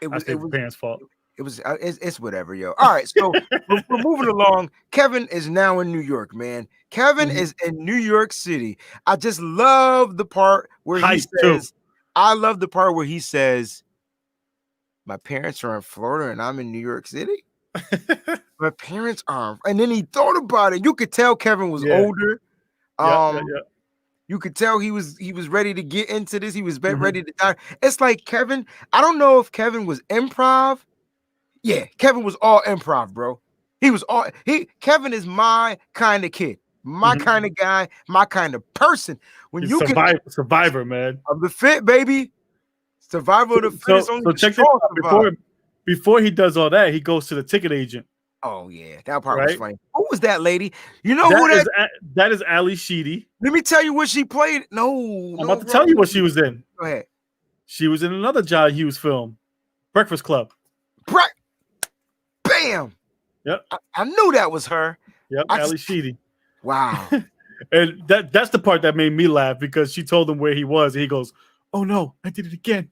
Speaker 1: It was the
Speaker 2: parents' fault.
Speaker 1: It's whatever, yo. All right, so we're moving along. Kevin is now in New York, man. Kevin is in New York City. I just love the part where he says, I love the part where he says, my parents are in Florida and I'm in New York City. My parents are, and then he thought about it. You could tell Kevin was older. You could tell he was ready to get into this. He was ready to die. It's like Kevin. I don't know if Kevin was improv. Yeah, Kevin was all improv, bro. Kevin is my kind of kid, my kind of guy, my kind of person. When
Speaker 2: He's survivor, man.
Speaker 1: Of the fit, baby. Survival of the fit.
Speaker 2: So check this out. Before he does all that, he goes to the ticket agent.
Speaker 1: Oh yeah, that part was funny. Who was that lady? You know who
Speaker 2: that is Ali Sheedy.
Speaker 1: Let me tell you what she played.
Speaker 2: I'm about to tell you what she was in.
Speaker 1: Go ahead.
Speaker 2: She was in another John Hughes film, Breakfast Club.
Speaker 1: Bam.
Speaker 2: Yep.
Speaker 1: I knew that was her.
Speaker 2: Yep. Ali Sheedy.
Speaker 1: Wow.
Speaker 2: And that's the part that made me laugh, because she told him where he was, and he goes, "Oh no, I did it again."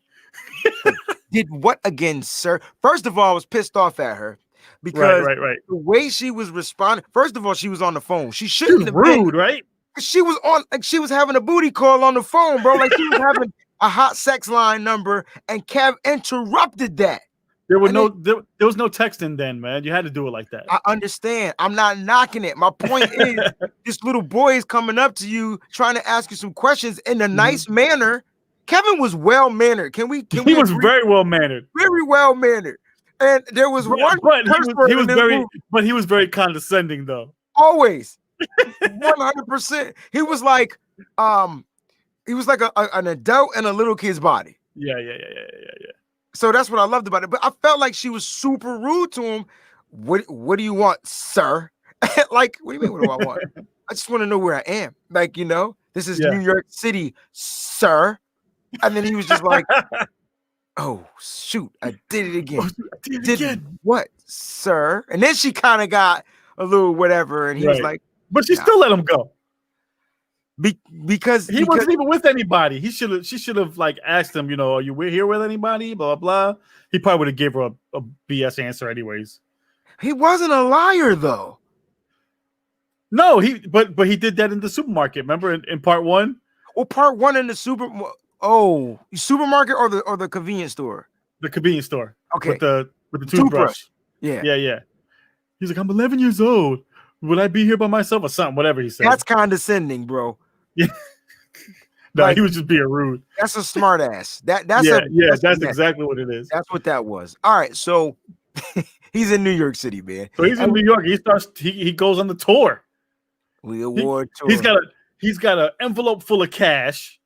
Speaker 1: Did what again, sir? First of all, I was pissed off at her. Because the way she was responding, first of all, she was on the phone. She shouldn't have been
Speaker 2: rude, right?
Speaker 1: She was on, like, she was having a booty call on the phone, bro. Like, she was having a hot sex line number, and Kev interrupted that.
Speaker 2: There was no texting then, man. You had to do it like that.
Speaker 1: I understand. I'm not knocking it. My point is, this little boy is coming up to you, trying to ask you some questions in a nice manner. Kevin was well mannered. He
Speaker 2: was very well mannered.
Speaker 1: Very well mannered. And there was one,
Speaker 2: but he was very condescending, though.
Speaker 1: Always, 100%. He was like an adult in a little kid's body.
Speaker 2: Yeah.
Speaker 1: So that's what I loved about it. But I felt like she was super rude to him. What do you want, sir? Like, what do you mean? What do I want? I just want to know where I am. Like, this is New York City, sir. And then he was just like, "Oh shoot, I did it again." What, sir? And then she kind of got a little whatever, and he was like,
Speaker 2: "But she still let him go."
Speaker 1: Because
Speaker 2: he wasn't even with anybody. She should have like asked him, "Are you here with anybody?" Blah blah. He probably would have gave her a BS answer anyways.
Speaker 1: He wasn't a liar though.
Speaker 2: No, but he did that in the supermarket. Remember in part one?
Speaker 1: Well, part one in the supermarket or the convenience store?
Speaker 2: The convenience store
Speaker 1: Okay.
Speaker 2: with the toothbrush.
Speaker 1: Yeah.
Speaker 2: Yeah. He's like, I'm 11 years old. Would I be here by myself or something? Whatever he said.
Speaker 1: That's condescending, bro.
Speaker 2: Yeah. No, he was just being rude.
Speaker 1: That's a smart ass. That's
Speaker 2: exactly what it is.
Speaker 1: That's what that was. All right, so he's in New York City, man.
Speaker 2: So he's in New York. He goes on the tour.
Speaker 1: Tour.
Speaker 2: He's got an envelope full of cash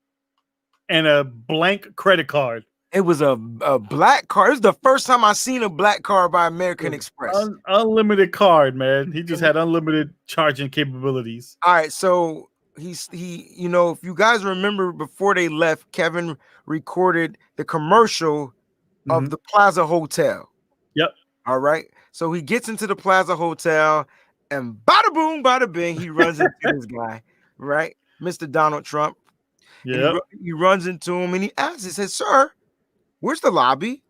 Speaker 2: and a blank credit card.
Speaker 1: It was a black card. It was the first time I seen a black card by American Express.
Speaker 2: Unlimited card, man. He just had unlimited charging capabilities.
Speaker 1: All right, so if you guys remember, before they left, Kevin recorded the commercial of the Plaza Hotel.
Speaker 2: Yep.
Speaker 1: All right. So he gets into the Plaza Hotel and bada boom, bada bing, he runs into this guy, right? Mr. Donald Trump.
Speaker 2: Yeah.
Speaker 1: He runs into him and he asks, he says, "Sir, where's the lobby?"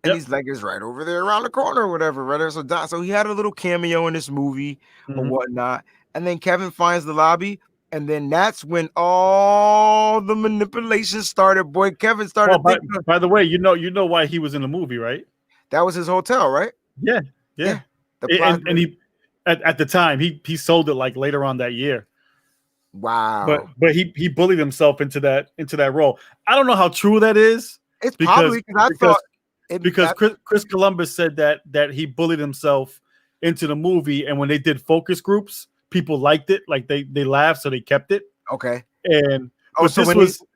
Speaker 1: And he's like, "It's right over there around the corner or whatever." Right? So he had a little cameo in this movie or whatnot. And then Kevin finds the lobby. And then that's when all the manipulation started. Boy, Kevin started.
Speaker 2: By the way, you know why he was in the movie, right?
Speaker 1: That was his hotel, right?
Speaker 2: Yeah. And he at the time he sold it like later on that year.
Speaker 1: Wow.
Speaker 2: But he bullied himself into that role. I don't know how true that is.
Speaker 1: It's probably
Speaker 2: because Chris Columbus said that he bullied himself into the movie, and when they did focus groups, people liked it, like they laughed, so they kept it.
Speaker 1: Okay.
Speaker 2: And
Speaker 1: so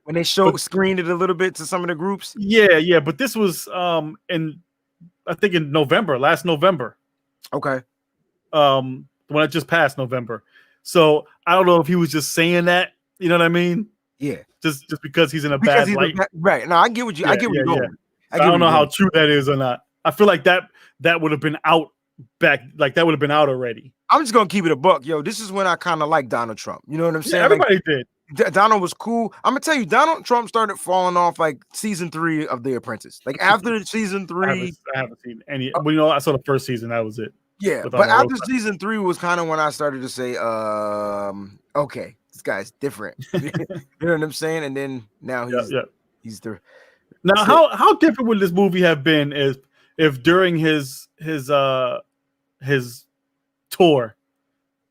Speaker 1: when they screened it a little bit to some of the groups.
Speaker 2: Yeah. But this was I think in last November.
Speaker 1: Okay.
Speaker 2: When it just passed November. So I don't know if he was just saying that. You know what I mean?
Speaker 1: Yeah.
Speaker 2: Just because he's in a bad light.
Speaker 1: Right. No, I get what you. I get what you're going.
Speaker 2: I don't know how true that is or not. I feel like that would have been out back, like that would have been out already.
Speaker 1: I'm just gonna keep it a buck, yo. This is when I kind of like Donald Trump. You know what I'm saying?
Speaker 2: Yeah, everybody did.
Speaker 1: Donald was cool. I'm gonna tell you, Donald Trump started falling off like season 3 of The Apprentice. Like after season 3,
Speaker 2: I haven't seen any. Well, I saw the first season. That was it.
Speaker 1: Yeah, but after season 3 was kind of when I started to say, okay, this guy's different. You know what I'm saying? And then now he's the.
Speaker 2: Now, how different would this movie have been if during his tour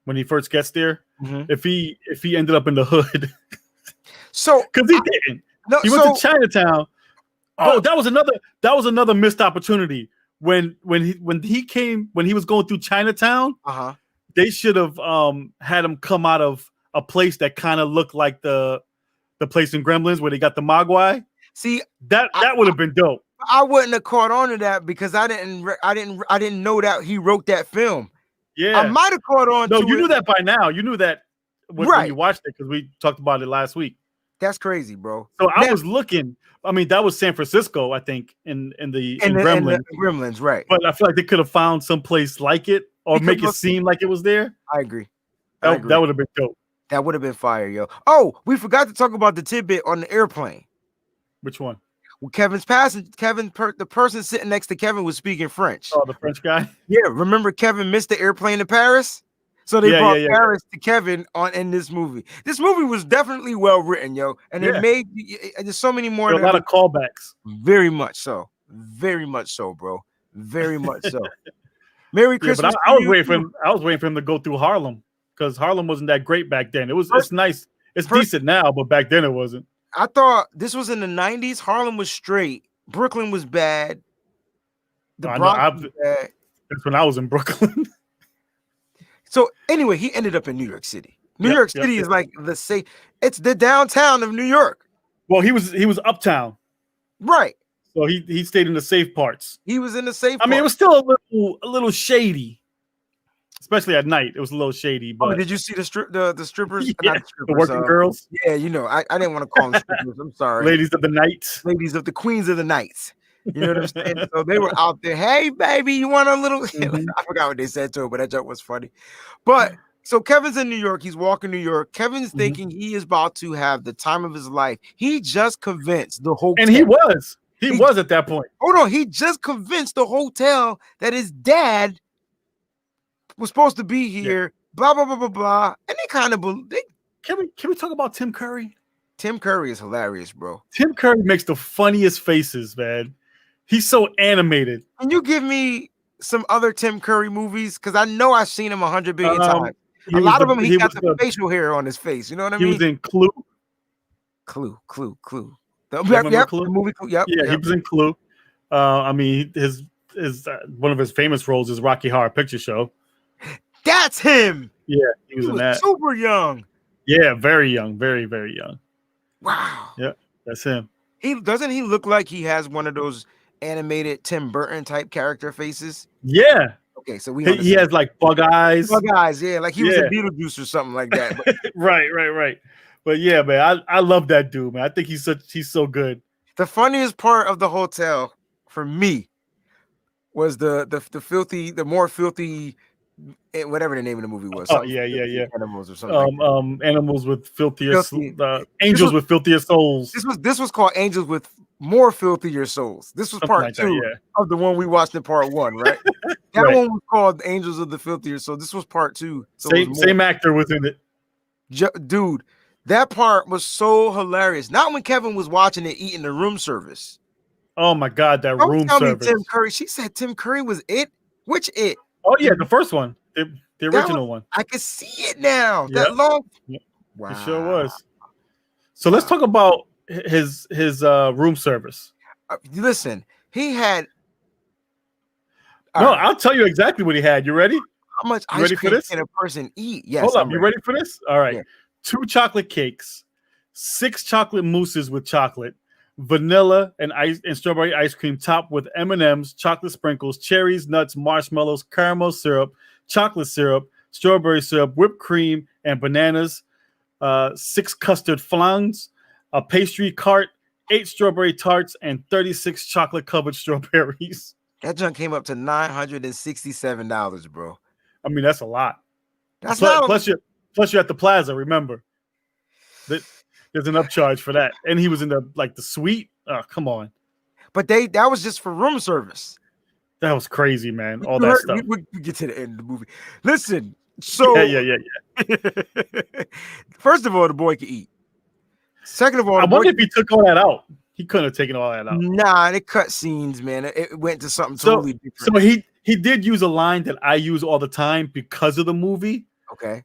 Speaker 2: when he first gets there, if he ended up in the hood?
Speaker 1: So
Speaker 2: because he didn't. No, he went to Chinatown. Oh, that was another missed opportunity. When he was going through Chinatown, they should have had him come out of a place that kind of looked like the place in Gremlins where they got the Mogwai.
Speaker 1: See,
Speaker 2: that would have been dope.
Speaker 1: I wouldn't have caught on to that because I didn't know that he wrote that film.
Speaker 2: Yeah,
Speaker 1: I might have caught on.
Speaker 2: No, you knew that by now. You knew that when you watched it because we talked about it last week.
Speaker 1: That's crazy, bro.
Speaker 2: So I was looking. I mean, that was San Francisco, I think, in Gremlins.
Speaker 1: Gremlins, right?
Speaker 2: But I feel like they could have found some place like it or make it seem like it was there.
Speaker 1: I agree.
Speaker 2: That would have been dope.
Speaker 1: That would have been fire, yo. Oh, we forgot to talk about the tidbit on the airplane.
Speaker 2: Which one?
Speaker 1: Well, the person sitting next to Kevin was speaking French.
Speaker 2: Oh, the French guy?
Speaker 1: Yeah, remember Kevin missed the airplane to Paris? So they brought Paris to Kevin in this movie. This movie was definitely well written, yo. And it made there's so many more.
Speaker 2: A lot of callbacks.
Speaker 1: Very much so. Very much so, bro. Very much so. Merry Christmas.
Speaker 2: But I was waiting for him to go through Harlem because Harlem wasn't that great back then. It's nice. It's decent now, but back then it wasn't.
Speaker 1: I thought this was in the 90s. Harlem was straight. Brooklyn was bad. The Bronx was bad.
Speaker 2: That's when I was in Brooklyn.
Speaker 1: So anyway, he ended up in New York City. New York City is like it's the downtown of New York.
Speaker 2: Well, he was uptown.
Speaker 1: Right.
Speaker 2: So he stayed in the safe parts.
Speaker 1: He was in the safe
Speaker 2: I mean, it was still a little shady. Especially at night, it was a little shady. But
Speaker 1: did you see the strippers?
Speaker 2: Yeah,
Speaker 1: Not the strippers,
Speaker 2: the working girls.
Speaker 1: Yeah, I didn't want to call them strippers. I'm sorry.
Speaker 2: Ladies of the night.
Speaker 1: Ladies of the queens of the night. You know what I'm saying? So they were out there. Hey, baby, you want a little? I forgot what they said to her, but that joke was funny. But so Kevin's in New York. He's walking New York. Kevin's thinking he is about to have the time of his life. He just convinced the hotel.
Speaker 2: And he was. He was at that point.
Speaker 1: Hold on. He just convinced the hotel that his dad was supposed to be here blah blah blah blah blah, and they kind of
Speaker 2: Can we talk about Tim Curry?
Speaker 1: Tim Curry is hilarious, bro.
Speaker 2: Tim Curry makes the funniest faces, man. He's so animated.
Speaker 1: Can you give me some other Tim Curry movies? Because I know I've seen him 100 billion times. A lot of them, he got the facial hair on his face. You know what I mean?
Speaker 2: He was in Clue.
Speaker 1: Clue.
Speaker 2: Clue?
Speaker 1: The movie Clue. Yep.
Speaker 2: He was in Clue. I mean, his one of his famous roles is Rocky Horror Picture Show.
Speaker 1: That's him.
Speaker 2: Yeah, he was in that.
Speaker 1: Super young.
Speaker 2: Yeah, very young, very very young.
Speaker 1: Wow.
Speaker 2: Yeah, that's him.
Speaker 1: He look like he has one of those animated Tim Burton type character faces?
Speaker 2: Yeah.
Speaker 1: Okay, so he
Speaker 2: has like bug eyes.
Speaker 1: Bug eyes, yeah, like he was in Beetlejuice or something like that. But,
Speaker 2: right. But yeah, man, I love that dude, man. I think he's so good.
Speaker 1: The funniest part of the hotel for me was the more filthy, whatever the name of the movie was.
Speaker 2: Yeah.
Speaker 1: Animals or something.
Speaker 2: Animals with filthier angels with filthier souls.
Speaker 1: This was called Angels with More Filthier Souls. This was part two of the one we watched in part one, right? That one was called Angels of the Filthier Soul. This was part two. So
Speaker 2: same actor was in it.
Speaker 1: Dude, that part was so hilarious. Not when Kevin was watching it eating the room service.
Speaker 2: Oh my God, that room service.
Speaker 1: Tim Curry. She said Tim Curry was it. Which it?
Speaker 2: Oh yeah, the first one, the original one.
Speaker 1: I can see it now.
Speaker 2: Yep.
Speaker 1: That long.
Speaker 2: Yep. Wow. It sure was. So let's talk about his room service.
Speaker 1: Listen, he had.
Speaker 2: I'll tell you exactly what he had. You ready?
Speaker 1: How much ice cream can a person eat? Yes.
Speaker 2: Hold up. You ready for this? All right. Yeah. 2 chocolate cakes, 6 chocolate mousses with chocolate, vanilla and strawberry ice cream topped with M&Ms, chocolate sprinkles, cherries, nuts, marshmallows, caramel syrup, chocolate syrup, strawberry syrup, whipped cream, and bananas. 6 custard flans, a pastry cart, 8 strawberry tarts, and 36 chocolate-covered strawberries.
Speaker 1: That junk came up to $967, bro.
Speaker 2: I mean, that's a lot.
Speaker 1: That's
Speaker 2: plus you're at the Plaza. Remember, there's an upcharge for that, and he was in the suite. Oh, come on!
Speaker 1: But that was just for room service.
Speaker 2: That was crazy, man. All that stuff.
Speaker 1: We get to the end of the movie. Listen, so
Speaker 2: yeah.
Speaker 1: First of all, the boy could eat. Second of all,
Speaker 2: I wonder if he took all that out. He couldn't have taken all that out.
Speaker 1: Nah, they cut scenes, man. It went to something totally different.
Speaker 2: So he did use a line that I use all the time because of the movie.
Speaker 1: Okay.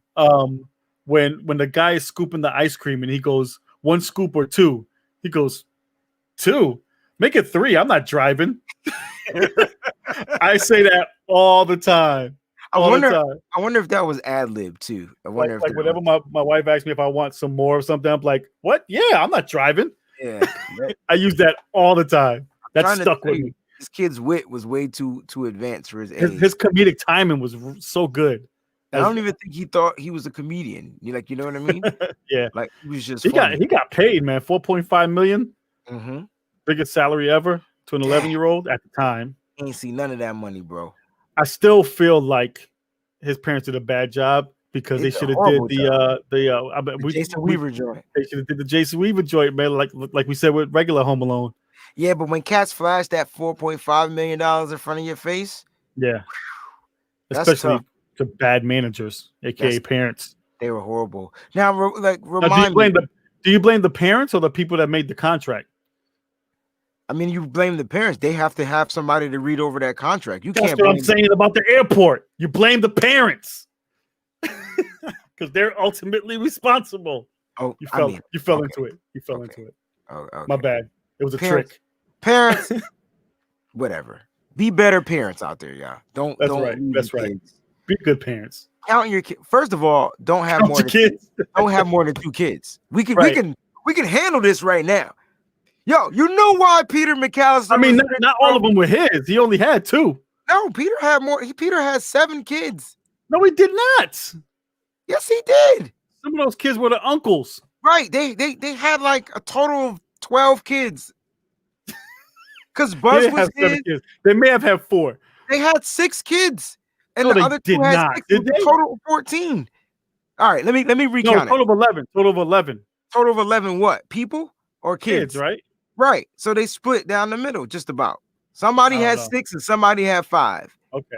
Speaker 2: When the guy is scooping the ice cream and he goes, 1 scoop or 2, he goes, 2? Make it 3. I'm not driving. I say that all the time.
Speaker 1: I wonder if that was ad-lib too. I wonder
Speaker 2: if whenever my wife asks me if I want some more or something, I'm like, what? Yeah, I'm not driving.
Speaker 1: Yeah.
Speaker 2: I use that all the time. That stuck with me.
Speaker 1: This kid's wit was way too advanced for his age.
Speaker 2: His comedic timing was so good.
Speaker 1: I don't even think he thought he was a comedian. You know what I mean?
Speaker 2: Yeah.
Speaker 1: Like he was just
Speaker 2: he got paid, man. $4.5 million.
Speaker 1: Mm-hmm.
Speaker 2: Biggest salary ever to an 11-year-old at the time.
Speaker 1: Ain't see none of that money, bro.
Speaker 2: I still feel like his parents did a bad job because they should have did the
Speaker 1: Jason Weaver joint.
Speaker 2: They should have did the Jason Weaver joint, man. Like we said with regular Home Alone.
Speaker 1: Yeah, but when cats flash that $4.5 million in front of your face,
Speaker 2: yeah, especially to bad managers, aka parents.
Speaker 1: They were horrible. Now,
Speaker 2: do you blame the parents or the people that made the contract?
Speaker 1: I mean, you blame the parents. They have to have somebody to read over that contract. You
Speaker 2: That's
Speaker 1: can't.
Speaker 2: What I'm saying about the airport. You blame the parents because they're ultimately responsible.
Speaker 1: Oh,
Speaker 2: you fell into it. You fell into it.
Speaker 1: Oh, okay.
Speaker 2: My bad. It was a trick.
Speaker 1: Parents, whatever. Be better parents out there, y'all. Don't.
Speaker 2: That's right. Be good parents.
Speaker 1: Count your kids. First of all, don't have more than
Speaker 2: kids.
Speaker 1: Don't have more than 2 kids. We can handle this right now. Yo, you know why Peter McCallister?
Speaker 2: I mean, not all of them were his. He only had 2.
Speaker 1: No, Peter had more. Peter had 7 kids.
Speaker 2: No, he did not.
Speaker 1: Yes, he did.
Speaker 2: Some of those kids were the uncles.
Speaker 1: Right. They had like a total of 12 kids. Because Buzz was his.
Speaker 2: They may have had 4.
Speaker 1: They had 6 kids. And
Speaker 2: no,
Speaker 1: the other 2 had 6. Did they? Total of 14. All right, let me recount.
Speaker 2: No, total of 11. Total of 11.
Speaker 1: Total of 11 what? People or kids?
Speaker 2: Right?
Speaker 1: Right. So they split down the middle, just about. Somebody had 6 and somebody had 5.
Speaker 2: Okay.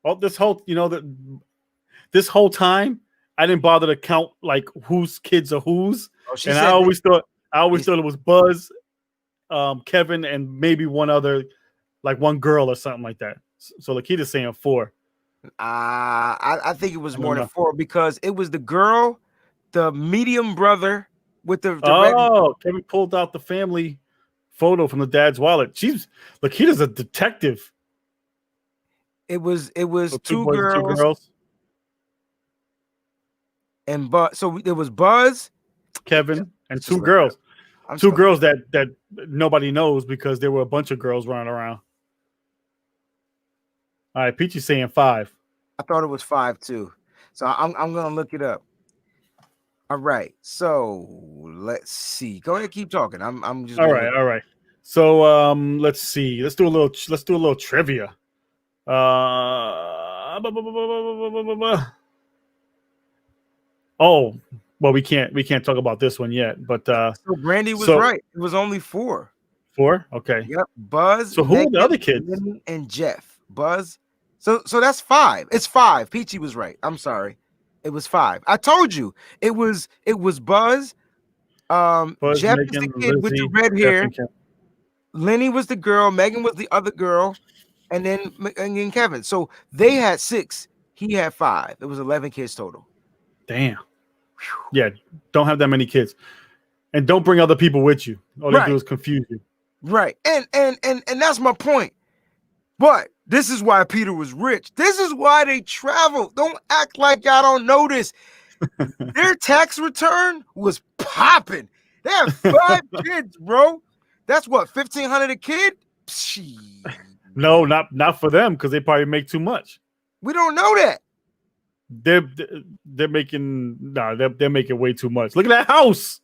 Speaker 2: Well, this whole, the this whole time, I didn't bother to count like whose kids are whose, and I always thought it was Buzz, Kevin, and maybe one other, like one girl or something like that. So Lakita's saying 4.
Speaker 1: I think it was more than 4 because it was the girl, the medium brother with the red.
Speaker 2: Kevin pulled out the family photo from the dad's wallet. Lakita's a detective.
Speaker 1: It was
Speaker 2: So
Speaker 1: two girls. And so it was Buzz,
Speaker 2: Kevin, and 2 girls. Two girls that nobody knows because there were a bunch of girls running around. All right, Peachy's saying 5.
Speaker 1: I thought it was 5 too. So I'm gonna look it up. All right. So let's see. Go ahead, keep talking. I'm just
Speaker 2: all right. So let's see. Let's do a little trivia. Oh, well, we can't talk about this one yet. But
Speaker 1: so Brandy was right. It was only 4.
Speaker 2: 4? Okay.
Speaker 1: Yep. Buzz.
Speaker 2: So who are the other kids?
Speaker 1: And Jeff. Buzz. So that's 5. It's 5. Peachy was right. I'm sorry. It was 5. I told you. It was Buzz. Buzz, Jeff Megan, is the kid with the red hair. Lenny was the girl. Megan was the other girl. And then Kevin. So they had 6. He had 5. It was 11 kids total.
Speaker 2: Damn. Yeah, don't have that many kids. And don't bring other people with you. All they do is confuse you.
Speaker 1: Right. And that's my point. But this is why Peter was rich. This is why they travel. Don't act like y'all don't know this. Their tax return was popping. They had 5 kids, bro. That's what, $1,500 a kid? Pshee.
Speaker 2: No, not for them because they probably make too much.
Speaker 1: We don't know that.
Speaker 2: They're making they're making way too much. Look at that house.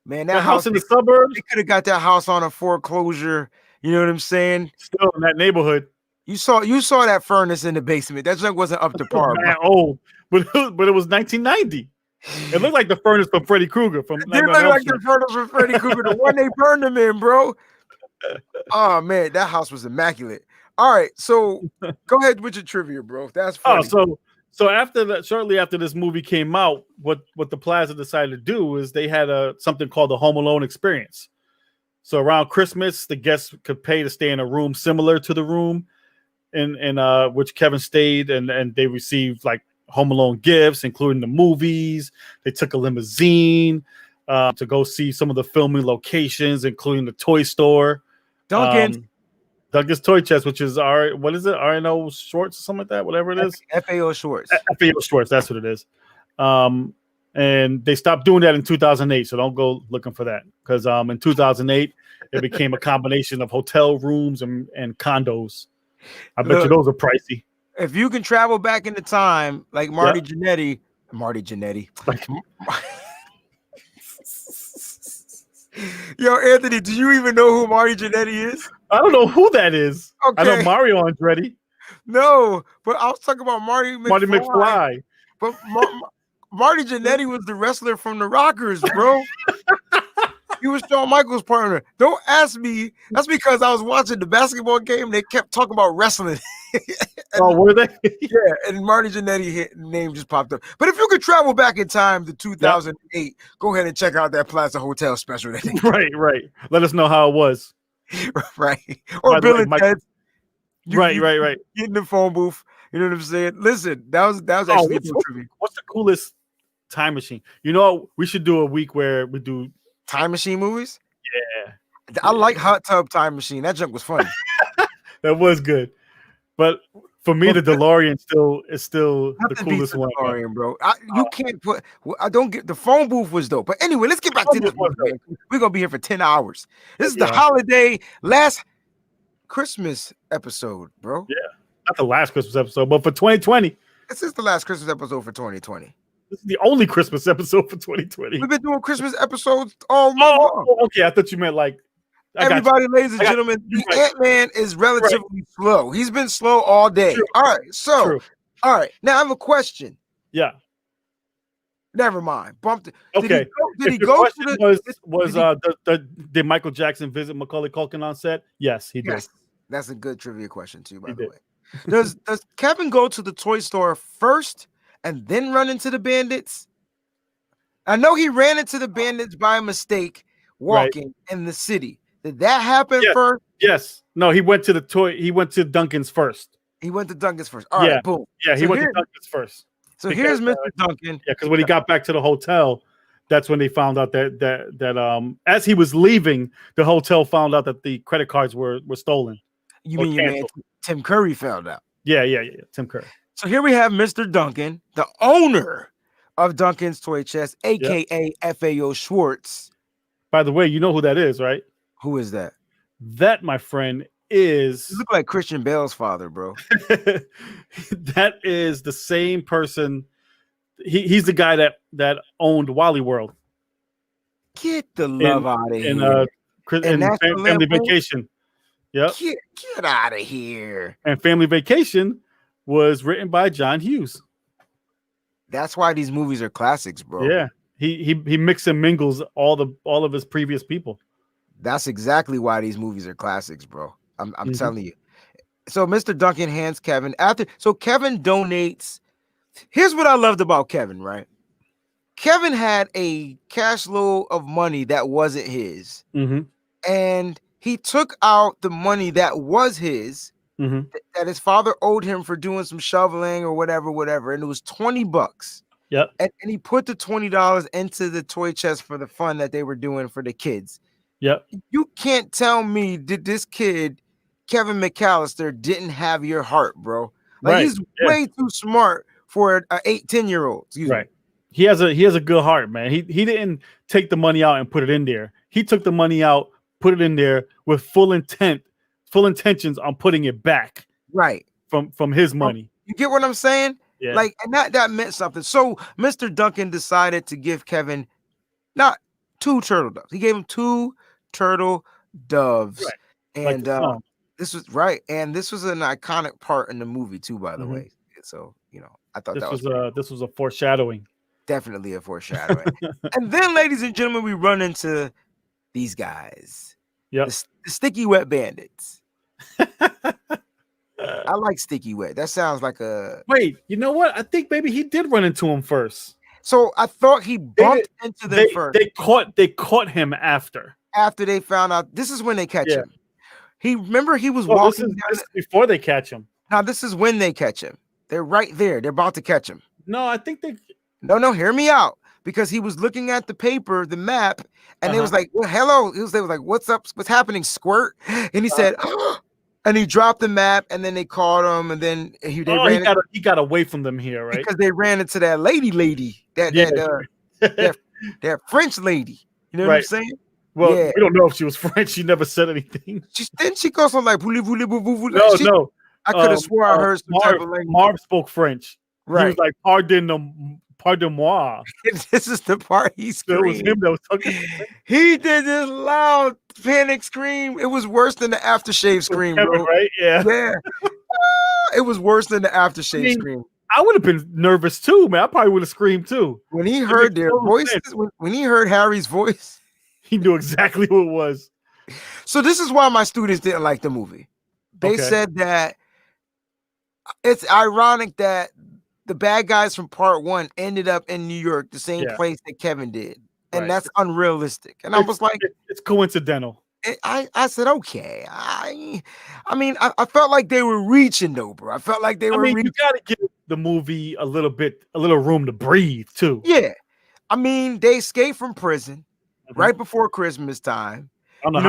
Speaker 1: Man,
Speaker 2: that house in the suburbs.
Speaker 1: They could have got that house on a foreclosure. You know what I'm saying?
Speaker 2: Still in that neighborhood.
Speaker 1: You saw that furnace in the basement. That junk wasn't up to par.
Speaker 2: Man, old, but it was 1990. It looked like the furnace from Freddy Krueger. It
Speaker 1: looked like the furnace from Freddy Krueger, the one they burned him in, bro. Oh man, that house was immaculate. All right, so go ahead with your trivia, bro. That's funny.
Speaker 2: So shortly after this movie came out, what the Plaza decided to do is they had something called the Home Alone experience. So around Christmas, the guests could pay to stay in a room similar to the room in which Kevin stayed, and they received like Home Alone gifts, including the movies. They took a limousine to go see some of the filming locations, including the toy store. Duncan's Toy Chest, which is what is it? RNO Schwartz or something like that, whatever it is.
Speaker 1: FAO Schwartz.
Speaker 2: FAO Schwartz, that's what it is. And they stopped doing that in 2008, so don't go looking for that. Because in 2008, it became a combination of hotel rooms and condos. I bet you those are pricey.
Speaker 1: If you can travel back into time, like Marty Jannetty. Yo, Anthony, do you even know who Marty Jannetty is?
Speaker 2: I don't know who that is. Okay. I know Mario Andretti.
Speaker 1: No, but I was talking about Marty McFly. But Marty Jannetty was the wrestler from the Rockers, bro. He was Shawn Michaels' partner. Don't ask me. That's because I was watching the basketball game. They kept talking about wrestling.
Speaker 2: Were they?
Speaker 1: Yeah, and Marty Jannetty name just popped up. But if you could travel back in time to 2008, go ahead and check out that Plaza Hotel special.
Speaker 2: Right. Let us know how it was.
Speaker 1: Right. Or Bill and Ted.
Speaker 2: Right.
Speaker 1: Get in the phone booth. You know what I'm saying? Listen, that was actually a trivia.
Speaker 2: What's the coolest time machine? You know, we should do a week where we do
Speaker 1: time machine movies.
Speaker 2: Yeah.
Speaker 1: I like Hot Tub Time Machine. That junk was funny.
Speaker 2: That was good. But for me, the DeLorean is still the coolest one.
Speaker 1: DeLorean, bro. You can't put. I don't get the phone booth was dope. But anyway, let's get back to this one. We're gonna be here for 10 hours. This is the holiday last Christmas episode, bro.
Speaker 2: Yeah, not the last Christmas episode, but for 2020.
Speaker 1: This is the last Christmas episode for 2020.
Speaker 2: This is the only Christmas episode for 2020.
Speaker 1: We've been doing Christmas episodes all month long.
Speaker 2: Okay. I thought you meant like.
Speaker 1: Everybody, ladies and gentlemen, the Ant-Man is relatively slow. He's been slow all day. True. All right. So, all right. Now I have a question.
Speaker 2: Yeah.
Speaker 1: Never mind. Bumped it.
Speaker 2: Okay.
Speaker 1: Did he go to
Speaker 2: the did Michael Jackson visit Macaulay Culkin on set? Yes, he did. Yes.
Speaker 1: That's a good trivia question too, by the way. Does Kevin go to the toy store first and then run into the bandits? I know he ran into the bandits by mistake walking in the city. Did that happen first?
Speaker 2: Yes. No, he went to Duncan's first.
Speaker 1: He went to Duncan's first. All right, boom.
Speaker 2: Yeah, he went to Duncan's first.
Speaker 1: So here's Mr. Duncan.
Speaker 2: Yeah, because when he got back to the hotel, that's when they found out that as he was leaving, the hotel found out that the credit cards were stolen.
Speaker 1: You mean your man Tim Curry found out?
Speaker 2: Yeah, Tim Curry.
Speaker 1: So here we have Mr. Duncan, the owner of Duncan's Toy Chest, aka FAO Schwartz.
Speaker 2: By the way, you know who that is, right?
Speaker 1: Who is that?
Speaker 2: That, my friend, is...
Speaker 1: You look like Christian Bale's father, bro.
Speaker 2: That is the same person. He's the guy that owned Wally World.
Speaker 1: Get the love out of here.
Speaker 2: In Family Vacation. Yep.
Speaker 1: Get out of here.
Speaker 2: And Family Vacation was written by John Hughes.
Speaker 1: That's why these movies are classics, bro.
Speaker 2: Yeah. He mixes and mingles all of his previous people.
Speaker 1: That's exactly why these movies are classics, bro. I'm telling you. So Mr. Duncan hands Kevin so Kevin donates. Here's what I loved about Kevin, right? Kevin had a cash load of money that wasn't his. And he took out the money that was his, that his father owed him for doing some shoveling or whatever. And it was $20.
Speaker 2: Yep.
Speaker 1: And he put the $20 into the toy chest for the fun that they were doing for the kids.
Speaker 2: Yep.
Speaker 1: You can't tell me that this kid, Kevin McCallister, didn't have your heart, bro. Like he's way too smart for an 8-10-year-old.
Speaker 2: Right. He has a good heart, man. He didn't take the money out and put it in there. He took the money out, put it in there with full intentions on putting it back.
Speaker 1: Right.
Speaker 2: From his money.
Speaker 1: You get what I'm saying?
Speaker 2: Yeah.
Speaker 1: Like, and that meant something. So Mr. Duncan decided to give Kevin not 2 turtle doves. He gave him 2 turtle doves. Right. And this was right. And this was an iconic part in the movie too, by the way. So, I thought
Speaker 2: this was a foreshadowing.
Speaker 1: Definitely a foreshadowing. And then, ladies and gentlemen, we run into these guys.
Speaker 2: Yeah.
Speaker 1: The Sticky Wet Bandits. I like Sticky Wet. That sounds like a...
Speaker 2: Wait, you know what? I think maybe he did run into him first.
Speaker 1: So I thought he bumped into them first.
Speaker 2: They caught him after.
Speaker 1: After they found out. This is when they catch him. He was walking
Speaker 2: down. This is before they catch him.
Speaker 1: Now, this is when they catch him. They're right there. They're about to catch him.
Speaker 2: No, I think they...
Speaker 1: No, hear me out. Because he was looking at the paper, the map, and they was like, well, hello. They was like, what's up? What's happening, Squirt? And he said... And he dropped the map, and then they caught him, and then he
Speaker 2: got away from them here, right?
Speaker 1: Because they ran into that lady, that French lady. You know what I'm saying?
Speaker 2: Well, we don't know if she was French. She never said anything.
Speaker 1: She goes on like
Speaker 2: no.
Speaker 1: I could have swore I heard some type of language.
Speaker 2: Marv spoke French.
Speaker 1: Right.
Speaker 2: He was like, pardon moi.
Speaker 1: This is the part he screamed.
Speaker 2: It was him that was talking.
Speaker 1: He did this loud panic scream. It was worse than the aftershave scream,
Speaker 2: Kevin,
Speaker 1: bro.
Speaker 2: Right? Yeah.
Speaker 1: It was worse than the aftershave scream.
Speaker 2: I would have been nervous too, man. I probably would have screamed too.
Speaker 1: When he heard their voices, when he heard Harry's voice,
Speaker 2: he knew exactly who it was.
Speaker 1: So this is why my students didn't like the movie. They said that it's ironic that the bad guys from part 1 ended up in New York, the same place that Kevin did. And that's unrealistic. And I was like,
Speaker 2: it's coincidental.
Speaker 1: I said, okay. I mean, I felt like they were reaching though, bro. I felt like they were reaching.
Speaker 2: You gotta give the movie a little room to breathe too.
Speaker 1: Yeah. I mean, they escaped from prison right before Christmas time.
Speaker 2: I don't know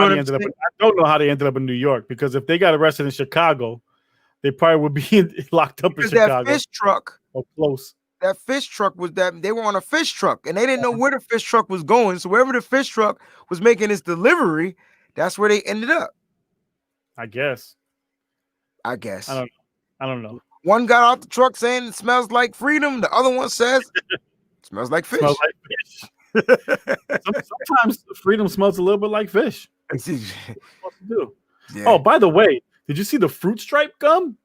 Speaker 2: how they ended up in New York, because if they got arrested in Chicago, they probably would be locked up in Chicago.
Speaker 1: That fish truck.
Speaker 2: Or close.
Speaker 1: That fish truck they were on a fish truck, and they didn't know where the fish truck was going. So wherever the fish truck was making its delivery, that's where they ended up.
Speaker 2: I guess.
Speaker 1: I
Speaker 2: don't know.
Speaker 1: One got out the truck saying it smells like freedom. The other one says it smells like fish.
Speaker 2: Sometimes freedom smells a little bit like fish.
Speaker 1: Yeah.
Speaker 2: Oh, by the way, did you see the fruit stripe gum?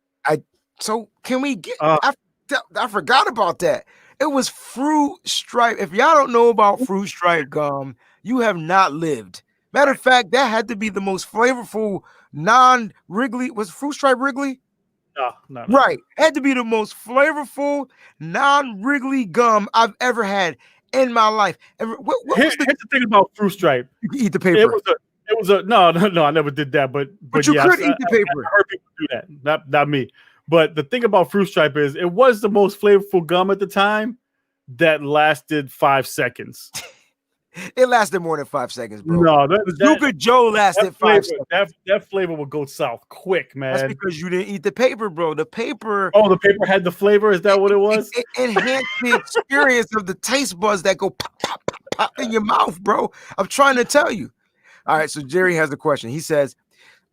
Speaker 1: So can we get? I forgot about that. It was fruit stripe. If y'all don't know about fruit stripe gum, you have not lived. Matter of fact, that had to be the most flavorful non-Wrigley. Was fruit stripe Wrigley?
Speaker 2: No.
Speaker 1: Right. Had to be the most flavorful, non-wriggly gum I've ever had in my life. And what was
Speaker 2: Here's the thing about Fruit Stripe.
Speaker 1: You can eat the
Speaker 2: It
Speaker 1: paper.
Speaker 2: was a no. I never did that. But
Speaker 1: you
Speaker 2: yes,
Speaker 1: could eat the paper.
Speaker 2: I heard people do that. Not me. But the thing about Fruit Stripe is it was the most flavorful gum at the time that lasted 5 seconds.
Speaker 1: It lasted more than 5 seconds, bro.
Speaker 2: No,
Speaker 1: Bazooka Joe lasted 5 seconds.
Speaker 2: That flavor would go south quick, man.
Speaker 1: That's because you didn't eat the paper, bro. The paper.
Speaker 2: Oh, the paper had the flavor. Is that what it was?
Speaker 1: It enhanced the experience of the taste buds that go pop, pop, pop, pop in your mouth, bro. I'm trying to tell you. All right, so Jerry has a question. He says,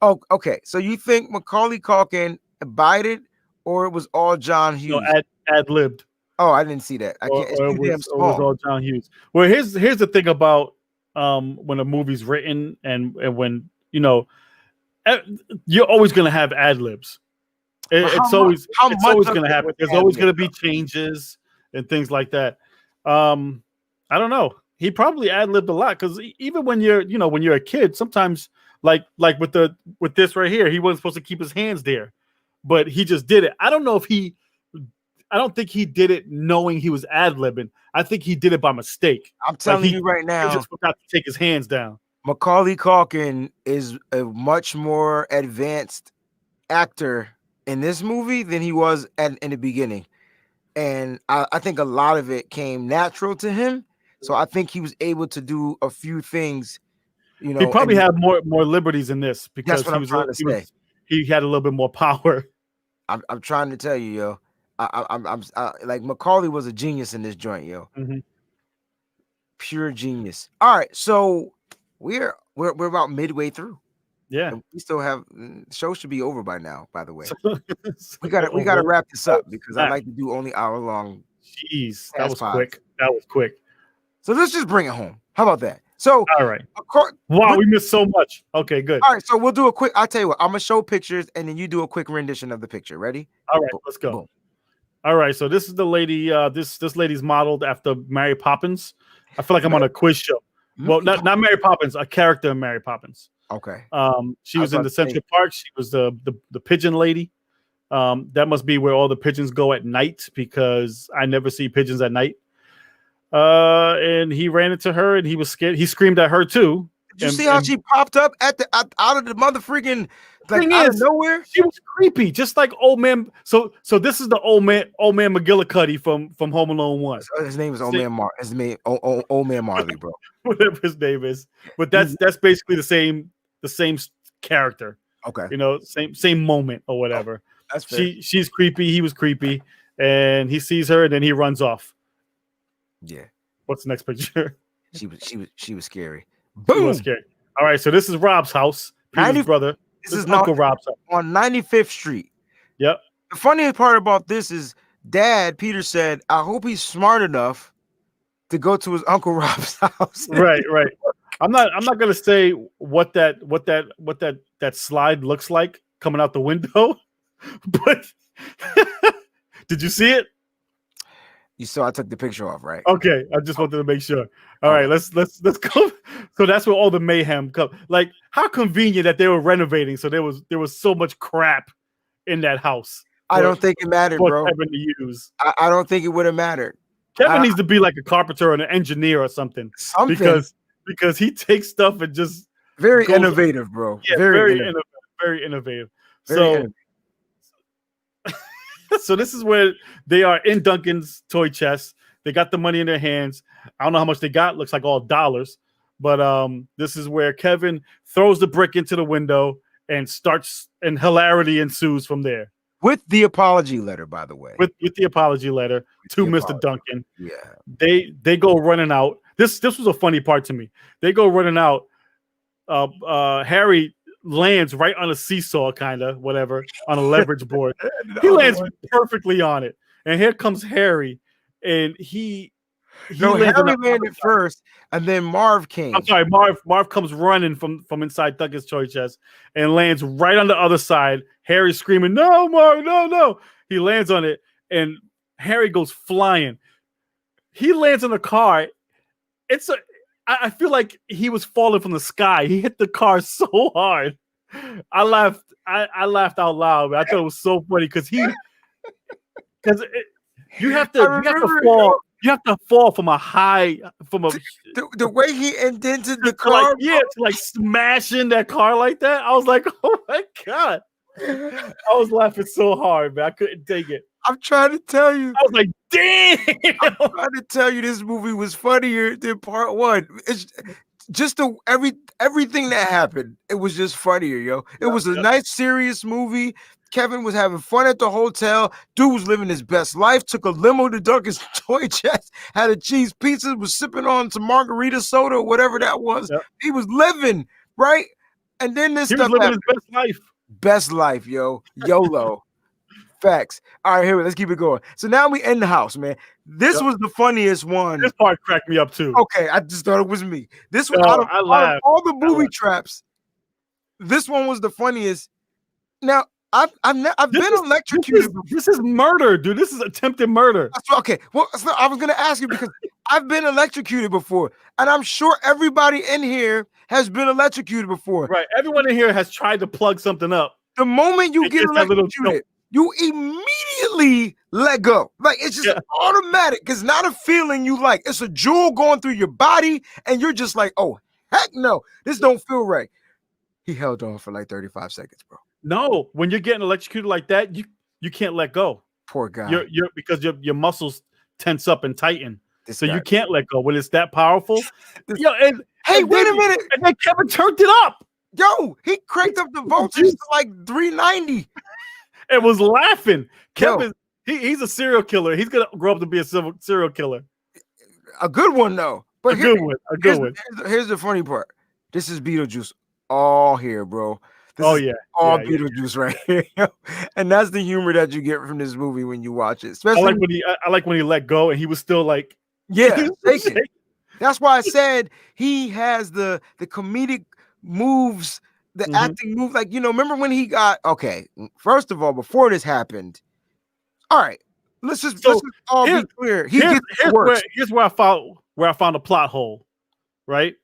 Speaker 1: "Oh, okay. So you think Macaulay Culkin abided, or it was all John Hughes?"
Speaker 2: No, ad-libbed.
Speaker 1: Oh, I didn't see that. I can't. It's too damn small.
Speaker 2: It was all John Hughes. Well, here's the thing about when a movie's written and when you're always gonna have ad libs. It's always gonna happen. There's always gonna be changes and things like that. I don't know. He probably ad libbed a lot because even when you're a kid, sometimes like with this right here, he wasn't supposed to keep his hands there, but he just did it. I don't think he did it knowing he was ad libbing. I think he did it by mistake.
Speaker 1: I'm telling you right now,
Speaker 2: he just forgot to take his hands down.
Speaker 1: Macaulay Culkin is a much more advanced actor in this movie than he was in the beginning. And I think a lot of it came natural to him. So I think he was able to do a few things. He
Speaker 2: probably had more liberties in this because he had a little bit more power.
Speaker 1: I'm trying to tell you, yo. I'm like Macaulay was a genius in this joint, yo.
Speaker 2: Mm-hmm.
Speaker 1: Pure genius. All right, so we're about midway through.
Speaker 2: Yeah,
Speaker 1: and we still have the show should be over by now. By the way, we gotta wrap this up because I like to do only hour-long.
Speaker 2: Jeez, that was quick. That was quick.
Speaker 1: So let's just bring it home. How about that? So
Speaker 2: all right. Wow, we missed so much. Okay, good.
Speaker 1: All right, so we'll do a quick. I'll tell you what. I'm gonna show pictures and then you do a quick rendition of the picture. Ready?
Speaker 2: All right, let's go. Boom. All right, so this is the lady. This lady's modeled after Mary Poppins. I feel like I'm on a quiz show. Well, not Mary Poppins, a character in Mary Poppins.
Speaker 1: Okay.
Speaker 2: She was in the Central Park. She was the pigeon lady. That must be where all the pigeons go at night because I never see pigeons at night. And he ran into her and he was scared. He screamed at her too.
Speaker 1: Did you see how she popped up out of the mother freaking out of nowhere?
Speaker 2: She was creepy, just like old man. So this is the old man McGillicuddy from Home Alone 1.
Speaker 1: His name is Old Man Marley. His name Old Man Marley, bro.
Speaker 2: Whatever his name is, but that's basically the same character.
Speaker 1: Okay,
Speaker 2: same moment or whatever.
Speaker 1: Oh, that's fair.
Speaker 2: She's creepy. He was creepy, and he sees her, and then he runs off.
Speaker 1: Yeah.
Speaker 2: What's the next picture?
Speaker 1: She was scary.
Speaker 2: Boom. She was scary. All right, so this is Rob's house. Peter's brother.
Speaker 1: This is
Speaker 2: Uncle Rob's house
Speaker 1: on 95th Street.
Speaker 2: Yep.
Speaker 1: The funniest part about this is Dad Peter said, "I hope he's smart enough to go to his Uncle Rob's house."
Speaker 2: Right. I'm not gonna say what that slide looks like coming out the window, but did you see it?
Speaker 1: You saw I took the picture off, right?
Speaker 2: Okay, I just wanted to make sure. All right, let's go. So that's where all the mayhem come. Like, how convenient that they were renovating. So there was so much crap in that house.
Speaker 1: I don't think it mattered, bro.
Speaker 2: Kevin to use.
Speaker 1: I don't think it would have mattered.
Speaker 2: Kevin needs to be like a carpenter or an engineer or something. Because he takes stuff and just
Speaker 1: very innovative, bro.
Speaker 2: Yeah, very innovative. So this is where they are in Duncan's toy chest. They got the money in their hands. I don't know how much they got. Looks like all dollars. But this is where Kevin throws the brick into the window and hilarity ensues from there.
Speaker 1: With the apology letter, by the way.
Speaker 2: With the apology letter to Mr. Duncan.
Speaker 1: Yeah.
Speaker 2: They go running out. This was a funny part to me. They go running out. Harry lands right on a seesaw, kind of, whatever, on a leverage board. He lands perfectly on it. And here comes Harry. And Harry
Speaker 1: landed first, and then Marv came.
Speaker 2: I'm sorry, Marv comes running from inside Duncan's toy chest and lands right on the other side. Harry's screaming, "No, Marv, no!" He lands on it, and Harry goes flying. He lands in a car. I feel like he was falling from the sky. He hit the car so hard. I laughed I laughed out loud, man. I thought it was so funny because you have to fall. You have to fall from a high,
Speaker 1: the way he indented the
Speaker 2: car,
Speaker 1: car,
Speaker 2: to like smashing that car like that. I was like, oh my god, I was laughing so hard, man. I couldn't take it.
Speaker 1: I'm trying to tell you.
Speaker 2: I was like, damn.
Speaker 1: I'm trying to tell you this movie was funnier than part one. It's just everything that happened. It was just funnier, yo. It was a nice, serious movie. Kevin was having fun at the hotel. Dude was living his best life. Took a limo to Duncan's toy chest. Had a cheese pizza. Was sipping on some margarita soda or whatever that was.
Speaker 2: Yep.
Speaker 1: He was living, right? And then this stuff
Speaker 2: was living his best life.
Speaker 1: Best life, yo. YOLO. Facts. All right, here, let's keep it going. So now we in the house, man. This was the funniest one.
Speaker 2: This part cracked me up too.
Speaker 1: Okay, I just thought it was me. This one, out of all the booby traps, this one was the funniest. Now, I've been electrocuted.
Speaker 2: This is murder, dude. This is attempted murder.
Speaker 1: Okay, well, I was gonna ask you because I've been electrocuted before, and I'm sure everybody in here has been electrocuted before.
Speaker 2: Right, everyone in here has tried to plug something up.
Speaker 1: The moment you get electrocuted, you immediately let go. Like it's just automatic. It's not a feeling you like. It's a jewel going through your body, and you're just like, oh heck no, this don't feel right. He held on for like 35 seconds, bro.
Speaker 2: No, when you're getting electrocuted like that, you can't let go.
Speaker 1: Poor guy.
Speaker 2: You're because your muscles tense up and tighten. You can't let go when it's that powerful.
Speaker 1: Wait a minute.
Speaker 2: And then Kevin turned it up.
Speaker 1: Yo, he cranked up the voltage to like 390.
Speaker 2: And was laughing. Kevin, he's a serial killer. He's gonna grow up to be a serial killer.
Speaker 1: A good one though. But
Speaker 2: a good one.
Speaker 1: Here's the funny part. This is Beetlejuice all here, bro. This is all Beetlejuice right here. And that's the humor that you get from this movie when you watch it. Especially
Speaker 2: I like when he let go and he was still like
Speaker 1: shaking. That's why I said he has the comedic moves, the acting move. Like, remember when he got first of all, before this happened, all right, let's just all be clear.
Speaker 2: Here's where I found a plot hole, right?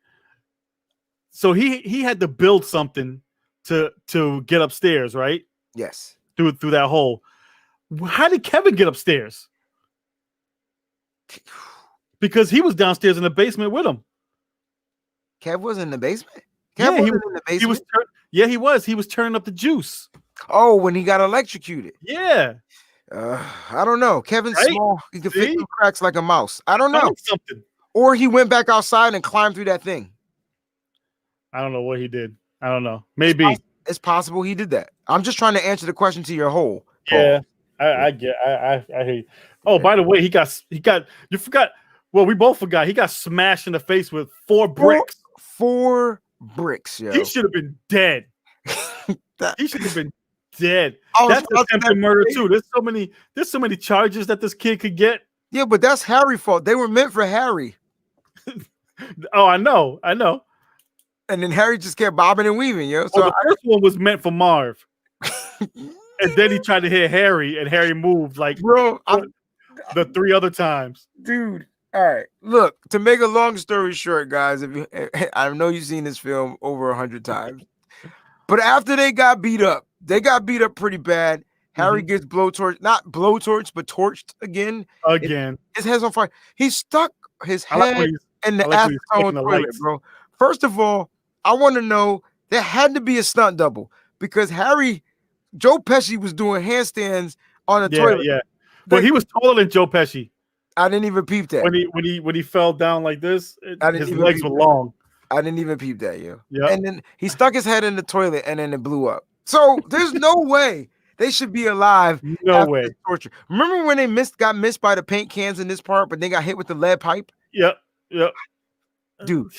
Speaker 2: So he had to build something to get upstairs, right?
Speaker 1: Yes.
Speaker 2: Through that hole. How did Kevin get upstairs? Because he was downstairs in the basement with him.
Speaker 1: Kev was in the basement?
Speaker 2: He was in the basement? He was. He was turning up the juice.
Speaker 1: Oh, when he got electrocuted.
Speaker 2: Yeah.
Speaker 1: I don't know. Kevin's small. He can fit through cracks like a mouse. I don't know.
Speaker 2: Something.
Speaker 1: Or he went back outside and climbed through that thing.
Speaker 2: I don't know what he did. I don't know. Maybe
Speaker 1: it's possible he did that. I'm just trying to answer the question to your whole.
Speaker 2: Yeah, I get. I hate. Oh, by the way, he got. You forgot. Well, we both forgot. He got smashed in the face with 4 bricks.
Speaker 1: 4 bricks. Yo.
Speaker 2: He should have been dead. He should have been dead. That's attempted murder too. There's so many charges that this kid could get.
Speaker 1: Yeah, but that's Harry's fault. They were meant for Harry.
Speaker 2: Oh, I know.
Speaker 1: And then Harry just kept bobbing and weaving, yo. So
Speaker 2: the first one was meant for Marv. And then he tried to hit Harry, and Harry moved like the 3 other times.
Speaker 1: Dude, all right. Look, to make a long story short, guys, I know you've seen this film over 100 times. But after they got beat up pretty bad. Harry gets not blowtorched, but torched again. His head's on fire. He stuck his head in the acetone toilet, bro. First of all, I want to know, there had to be a stunt double because Joe Pesci was doing handstands on the toilet. Yeah,
Speaker 2: but he was taller than Joe Pesci.
Speaker 1: I didn't even peep that.
Speaker 2: When he fell down like this, his legs were long.
Speaker 1: I didn't even peep that, yo.
Speaker 2: Yeah.
Speaker 1: And then he stuck his head in the toilet and then it blew up. So there's no way they should be alive.
Speaker 2: No way.
Speaker 1: Torture. Remember when they got missed by the paint cans in this part, but they got hit with the lead pipe?
Speaker 2: Yep.
Speaker 1: Dude.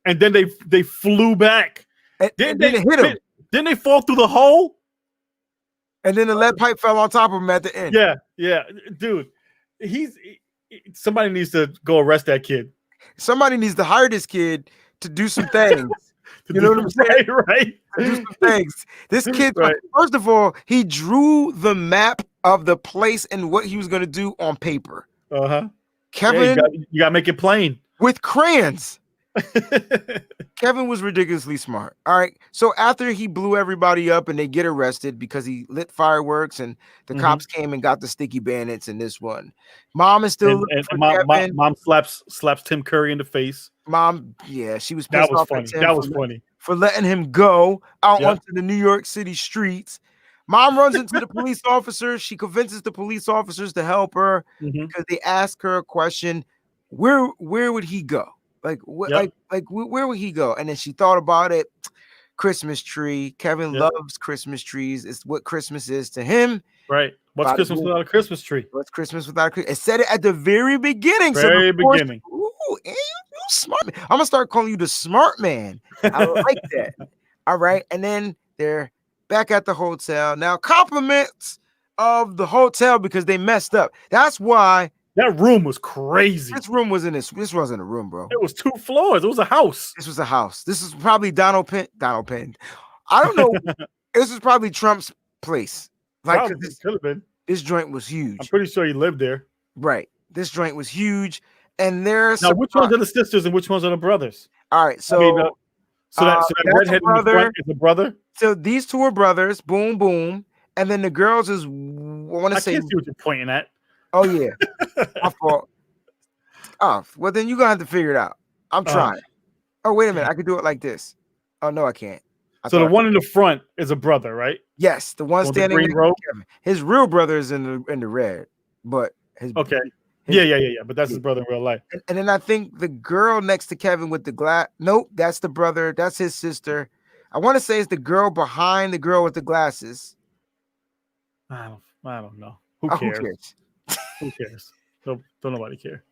Speaker 2: And then they flew back.
Speaker 1: And then they hit him.
Speaker 2: Didn't they fall through the hole?
Speaker 1: And then the lead pipe fell on top of him at the end.
Speaker 2: Yeah. Dude, somebody needs to go arrest that kid.
Speaker 1: Somebody needs to hire this kid to do some things. You know what I'm saying?
Speaker 2: Right.
Speaker 1: Do some things. This kid, first of all, he drew the map of the place and what he was going to do on paper.
Speaker 2: Uh-huh.
Speaker 1: Kevin,
Speaker 2: you got to make it plain.
Speaker 1: With crayons. Kevin was ridiculously smart. All right. So after he blew everybody up and they get arrested because he lit fireworks and the cops came and got the Sticky Bandits in this one. Mom is still looking for Kevin.
Speaker 2: Mom slaps Tim Curry in the face.
Speaker 1: Mom, yeah, she was
Speaker 2: That
Speaker 1: pissed
Speaker 2: was
Speaker 1: off
Speaker 2: funny.
Speaker 1: at Tim
Speaker 2: That was funny.
Speaker 1: for letting him go out onto the New York City streets. Mom runs into the police officers. She convinces the police officers to help her because they ask her a question: where would he go? Like what? Like where would he go? And then she thought about it. Christmas tree. Kevin loves Christmas trees. It's what Christmas is to him.
Speaker 2: Right. What's Christmas without a Christmas tree?
Speaker 1: What's Christmas without a Christmas? It said it at the very beginning.
Speaker 2: Very beginning.
Speaker 1: Ooh, you smart man. I'm gonna start calling you the smart man. I like that. All right. And then they're back at the hotel. Now, compliments of the hotel because they messed up. That's why
Speaker 2: that room was crazy.
Speaker 1: This room was in this. This wasn't a room, bro.
Speaker 2: It was 2 floors. It was a house.
Speaker 1: This was a house. This is probably Donald Penn. I don't know. This is probably Trump's place. Like
Speaker 2: could have been.
Speaker 1: This joint was huge.
Speaker 2: I'm pretty sure he lived there.
Speaker 1: Right. This joint was huge. And there's
Speaker 2: now which ones are the sisters and which ones are the brothers?
Speaker 1: All right. So
Speaker 2: that redhead in the front is a brother.
Speaker 1: So these two are brothers. Boom, boom. And then the girls is I can't
Speaker 2: see what you're pointing at.
Speaker 1: Oh yeah. My fault. Oh, well then you're gonna have to figure it out. I'm trying. Oh, wait a minute. I could do it like this. Oh no, I can't.
Speaker 2: So the one in the front is a brother, right?
Speaker 1: Yes, the one standing next to Kevin. His real brother is in the red, but his
Speaker 2: yeah. But that's his brother in real life.
Speaker 1: And then I think the girl next to Kevin with the glass. Nope, that's the brother. That's his sister. I want to say it's the girl behind the girl with the glasses.
Speaker 2: I don't know. Who cares?
Speaker 1: Who cares?
Speaker 2: Who cares? Don't nobody care.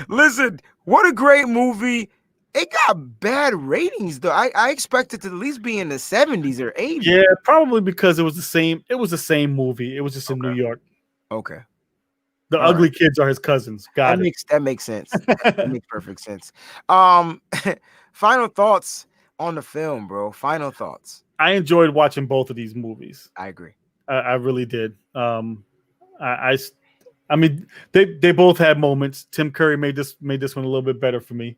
Speaker 1: Listen, what a great movie. It got bad ratings though. I expected to at least be in the 70s or 80s.
Speaker 2: Yeah, probably because it was the same movie. It was just in New York.
Speaker 1: Okay.
Speaker 2: The ugly kids are his cousins. That
Speaker 1: makes sense. That makes perfect sense. Final thoughts on the film, bro. Final thoughts.
Speaker 2: I enjoyed watching both of these movies.
Speaker 1: I agree.
Speaker 2: I really did. I mean, they both had moments. Tim Curry made this one a little bit better for me.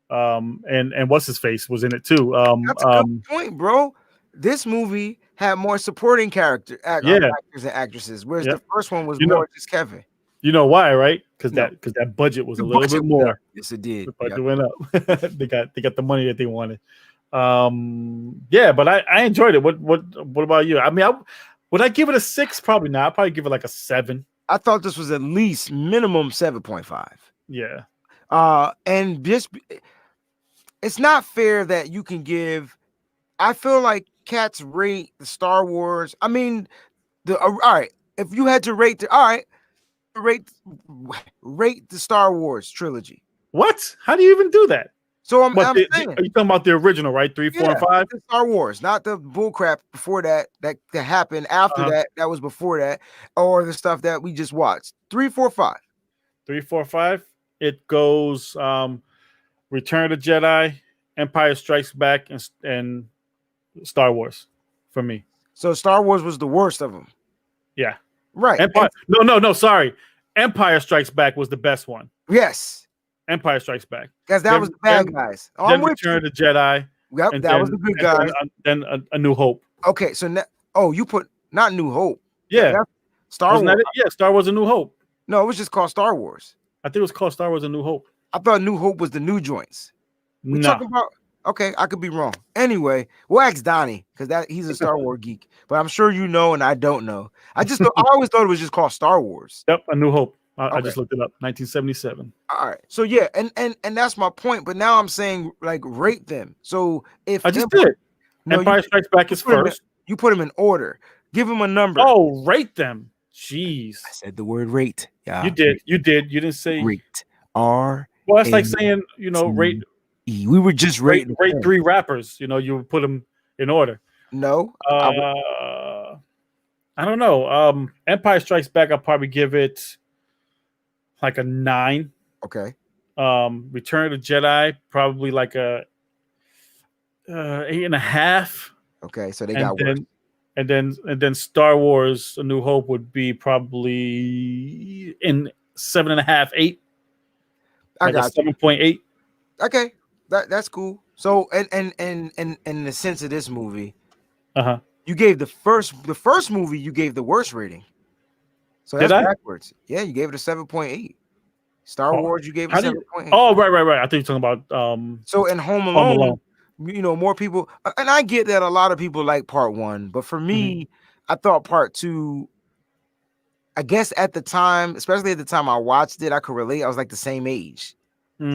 Speaker 2: And what's his face was in it too.
Speaker 1: That's a good point, bro. This movie had more supporting actors and actresses, whereas the first one was more just Kevin.
Speaker 2: You know why, right? Because that budget was a little bit more.
Speaker 1: Yes, it did.
Speaker 2: The budget went up. they got the money that they wanted. But I enjoyed it. What about you? I mean, would I give it a 6? Probably not. I'd probably give it like a 7.
Speaker 1: I thought this was at least minimum 7.5.
Speaker 2: Yeah.
Speaker 1: And just it's not fair that you can give. I feel like cats rate the Star Wars. I mean, all right. If you had to rate rate the Star Wars trilogy.
Speaker 2: What? How do you even do that?
Speaker 1: So I'm saying,
Speaker 2: are you talking about the original, right? 3, 4, and 5?
Speaker 1: Star Wars, not the bullcrap before that happened after that was before that, or the stuff that we just watched. 3, 4, 5.
Speaker 2: 3, 4, 5. It goes Return of the Jedi, Empire Strikes Back, and Star Wars for me.
Speaker 1: So Star Wars was the worst of them.
Speaker 2: Yeah.
Speaker 1: Right.
Speaker 2: No, sorry. Empire Strikes Back was the best one.
Speaker 1: Yes.
Speaker 2: Empire Strikes Back.
Speaker 1: Because that was the bad guys.
Speaker 2: Then Return of the Jedi.
Speaker 1: Yep, that was the good guys.
Speaker 2: Then A New Hope.
Speaker 1: Okay, so you put not New Hope.
Speaker 2: Yeah.
Speaker 1: Star Wars.
Speaker 2: Yeah, Star Wars A New Hope.
Speaker 1: No, it was just called Star Wars.
Speaker 2: I think it was called Star Wars A New Hope.
Speaker 1: I thought New Hope was the new joints.
Speaker 2: No.
Speaker 1: Talking about okay, I could be wrong. Anyway, we'll ask Donnie because he's a Star Wars geek. But I'm sure you know and I don't know. I always thought it was just called Star Wars.
Speaker 2: Yep, A New Hope. I just looked it up. 1977.
Speaker 1: All right. So yeah, and that's my point. But now I'm saying like rate them. So if
Speaker 2: I just did. Empire Strikes Back is first.
Speaker 1: You put them in order. Give them a number.
Speaker 2: Oh, rate them. Jeez.
Speaker 1: I said the word rate. Yeah.
Speaker 2: You did. You didn't say
Speaker 1: rate. R.
Speaker 2: Well, it's like saying, rate.
Speaker 1: We were just
Speaker 2: rate 3 rappers. You would put them in order.
Speaker 1: No.
Speaker 2: I don't know. Empire Strikes Back, I'll probably give it like a 9.
Speaker 1: Okay.
Speaker 2: Return of the Jedi, probably like a 8.5.
Speaker 1: Okay, so they got worse.
Speaker 2: And then Star Wars A New Hope would be probably in 7.5, 8.
Speaker 1: I got
Speaker 2: 7.8.
Speaker 1: Okay, that's cool. So, and in the sense of this movie, you gave the first movie you gave the worst rating. So that's backwards. Yeah, you gave it a 7.8. Star Wars, you gave it 7.8.
Speaker 2: Oh, right. I think you're talking about
Speaker 1: So in Home Alone, you know, more people, and I get that a lot of people like part 1, but for me, I thought part 2. I guess at the time, especially at the time I watched it, I could relate. I was like the same age.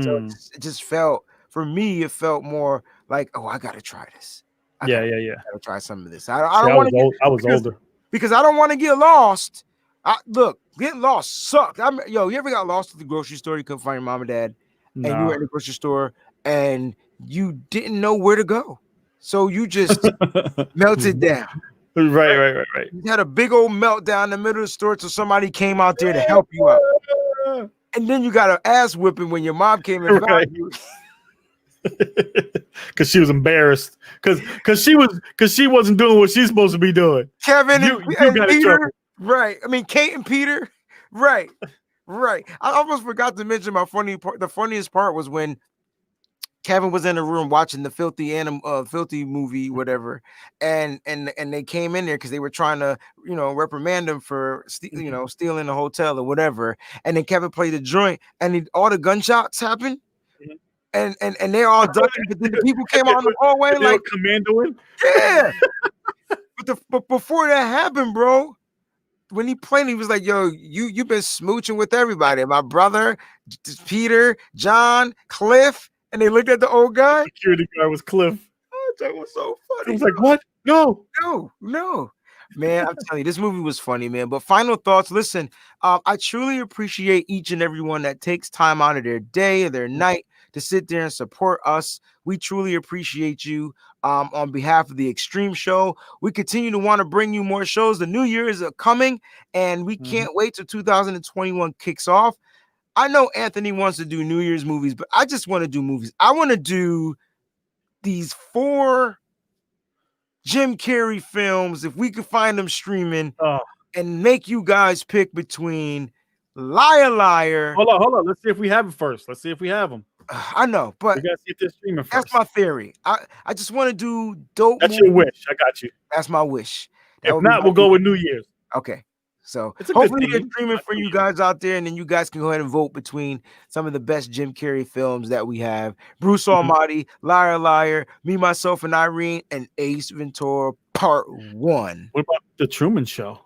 Speaker 1: So it just felt, for me, it felt more like, oh, I gotta try this. I gotta try some of this. I don't want to get.
Speaker 2: I was older
Speaker 1: because I don't want to get lost. Look, getting lost sucked. You ever got lost at the grocery store? You couldn't find your mom and dad, and you were in the grocery store and you didn't know where to go, so you just melted down.
Speaker 2: Right.
Speaker 1: You had a big old meltdown in the middle of the store till somebody came out there to help you out. And then you got an ass whipping when your mom came and found you.
Speaker 2: Because she was embarrassed. Because she wasn't doing what she's supposed to be doing.
Speaker 1: Kevin and Peter. Right. I mean, Kate and Peter. Right. I almost forgot to mention my funny part. The funniest part was when Kevin was in the room watching the filthy movie, whatever, and they came in there because they were trying to, reprimand him for, stealing the hotel or whatever. And then Kevin played the joint, and all the gunshots happened, and they're all ducking. But then the people came out in the hallway like
Speaker 2: commandoing.
Speaker 1: Yeah. but before that happened, bro, when he played, he was like, "Yo, you've been smooching with everybody. My brother, Peter, John, Cliff." And they looked at the old guy.
Speaker 2: Security guard was Cliff.
Speaker 1: Oh, that was so funny.
Speaker 2: I was like, what? No.
Speaker 1: Man, I'm telling you, this movie was funny, man. But final thoughts. Listen, I truly appreciate each and every one that takes time out of their day or their night to sit there and support us. We truly appreciate you. On behalf of the Extreme Show, we continue to want to bring you more shows. The new year is coming, and we can't wait till 2021 kicks off. I know Anthony wants to do New Year's movies, but I just want to do movies. I want to do these 4 Jim Carrey films, if we could find them streaming, and make you guys pick between Liar Liar.
Speaker 2: Hold on. Let's see if we have it first. Let's see if we have them.
Speaker 1: I know, but
Speaker 2: we gotta see if they're streaming first.
Speaker 1: That's my theory. I just want to do dope.
Speaker 2: That's movies. Your wish. I got you.
Speaker 1: That's my wish.
Speaker 2: If not, we'll go with New Year's.
Speaker 1: Okay. So hopefully they're streaming for you guys out there, and then you guys can go ahead and vote between some of the best Jim Carrey films that we have: Bruce Almighty, Liar Liar, Me, Myself, and Irene, and Ace Ventura Part 1.
Speaker 2: What about The Truman Show?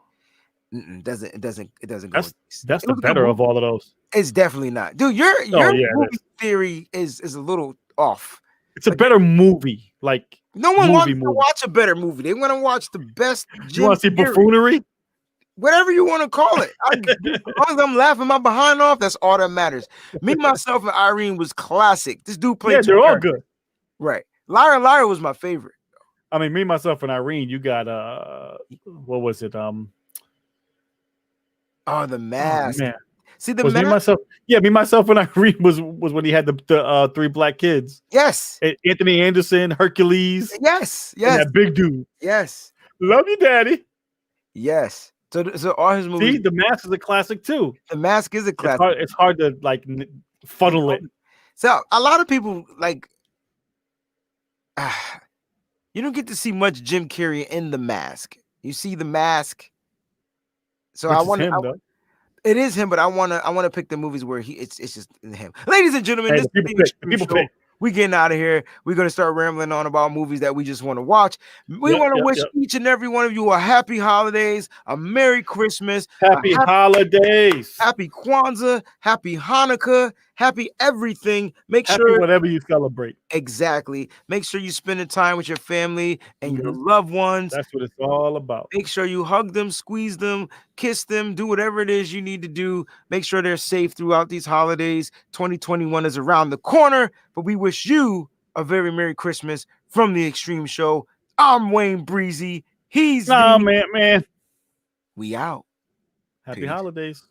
Speaker 1: It doesn't go.
Speaker 2: That's the better of all of those.
Speaker 1: It's definitely not, dude. Your movie theory is a little off.
Speaker 2: It's a better movie. Like
Speaker 1: no one wants to watch a better movie. They want to watch the best.
Speaker 2: You want to see buffoonery?
Speaker 1: Whatever you want to call it. As long as I'm laughing my behind off, that's all that matters. Me, Myself, and Irene was classic. This dude played.
Speaker 2: Yeah, they're all good.
Speaker 1: Right. Liar Liar was my favorite.
Speaker 2: I mean, Me, Myself, and Irene. You got what was it?
Speaker 1: The Mask.
Speaker 2: Oh, man.
Speaker 1: See the Mask.
Speaker 2: Me, Myself, and Irene was when he had the 3 black kids.
Speaker 1: Yes.
Speaker 2: Anthony Anderson, Hercules.
Speaker 1: Yes.
Speaker 2: And that big dude.
Speaker 1: Yes.
Speaker 2: Love you, Daddy.
Speaker 1: Yes. So all his movies.
Speaker 2: See, The Mask is a classic too.
Speaker 1: The Mask is a classic.
Speaker 2: It's hard to like funnel it.
Speaker 1: So a lot of people like. You don't get to see much Jim Carrey in The Mask. You see The Mask. So I want to. It is him, but I want to pick the movies where it's just him. Ladies and gentlemen, people pick. We getting out of here. We're going to start rambling on about movies that we just want to watch. We want to wish each and every one of you a happy holidays, a Merry Christmas,
Speaker 2: happy holidays,
Speaker 1: happy Kwanzaa, happy Hanukkah, happy everything. Make sure
Speaker 2: whatever you celebrate.
Speaker 1: Exactly. Make sure you spend the time with your family and your loved ones.
Speaker 2: That's what it's all about.
Speaker 1: Make sure you hug them, squeeze them, kiss them, do whatever it is you need to do. Make sure they're safe throughout these holidays. 2021 is around the corner, but we wish you a very Merry Christmas from the Extreme Show. I'm Wayne Breezy. He's
Speaker 2: man.
Speaker 1: We out.
Speaker 2: Happy holidays.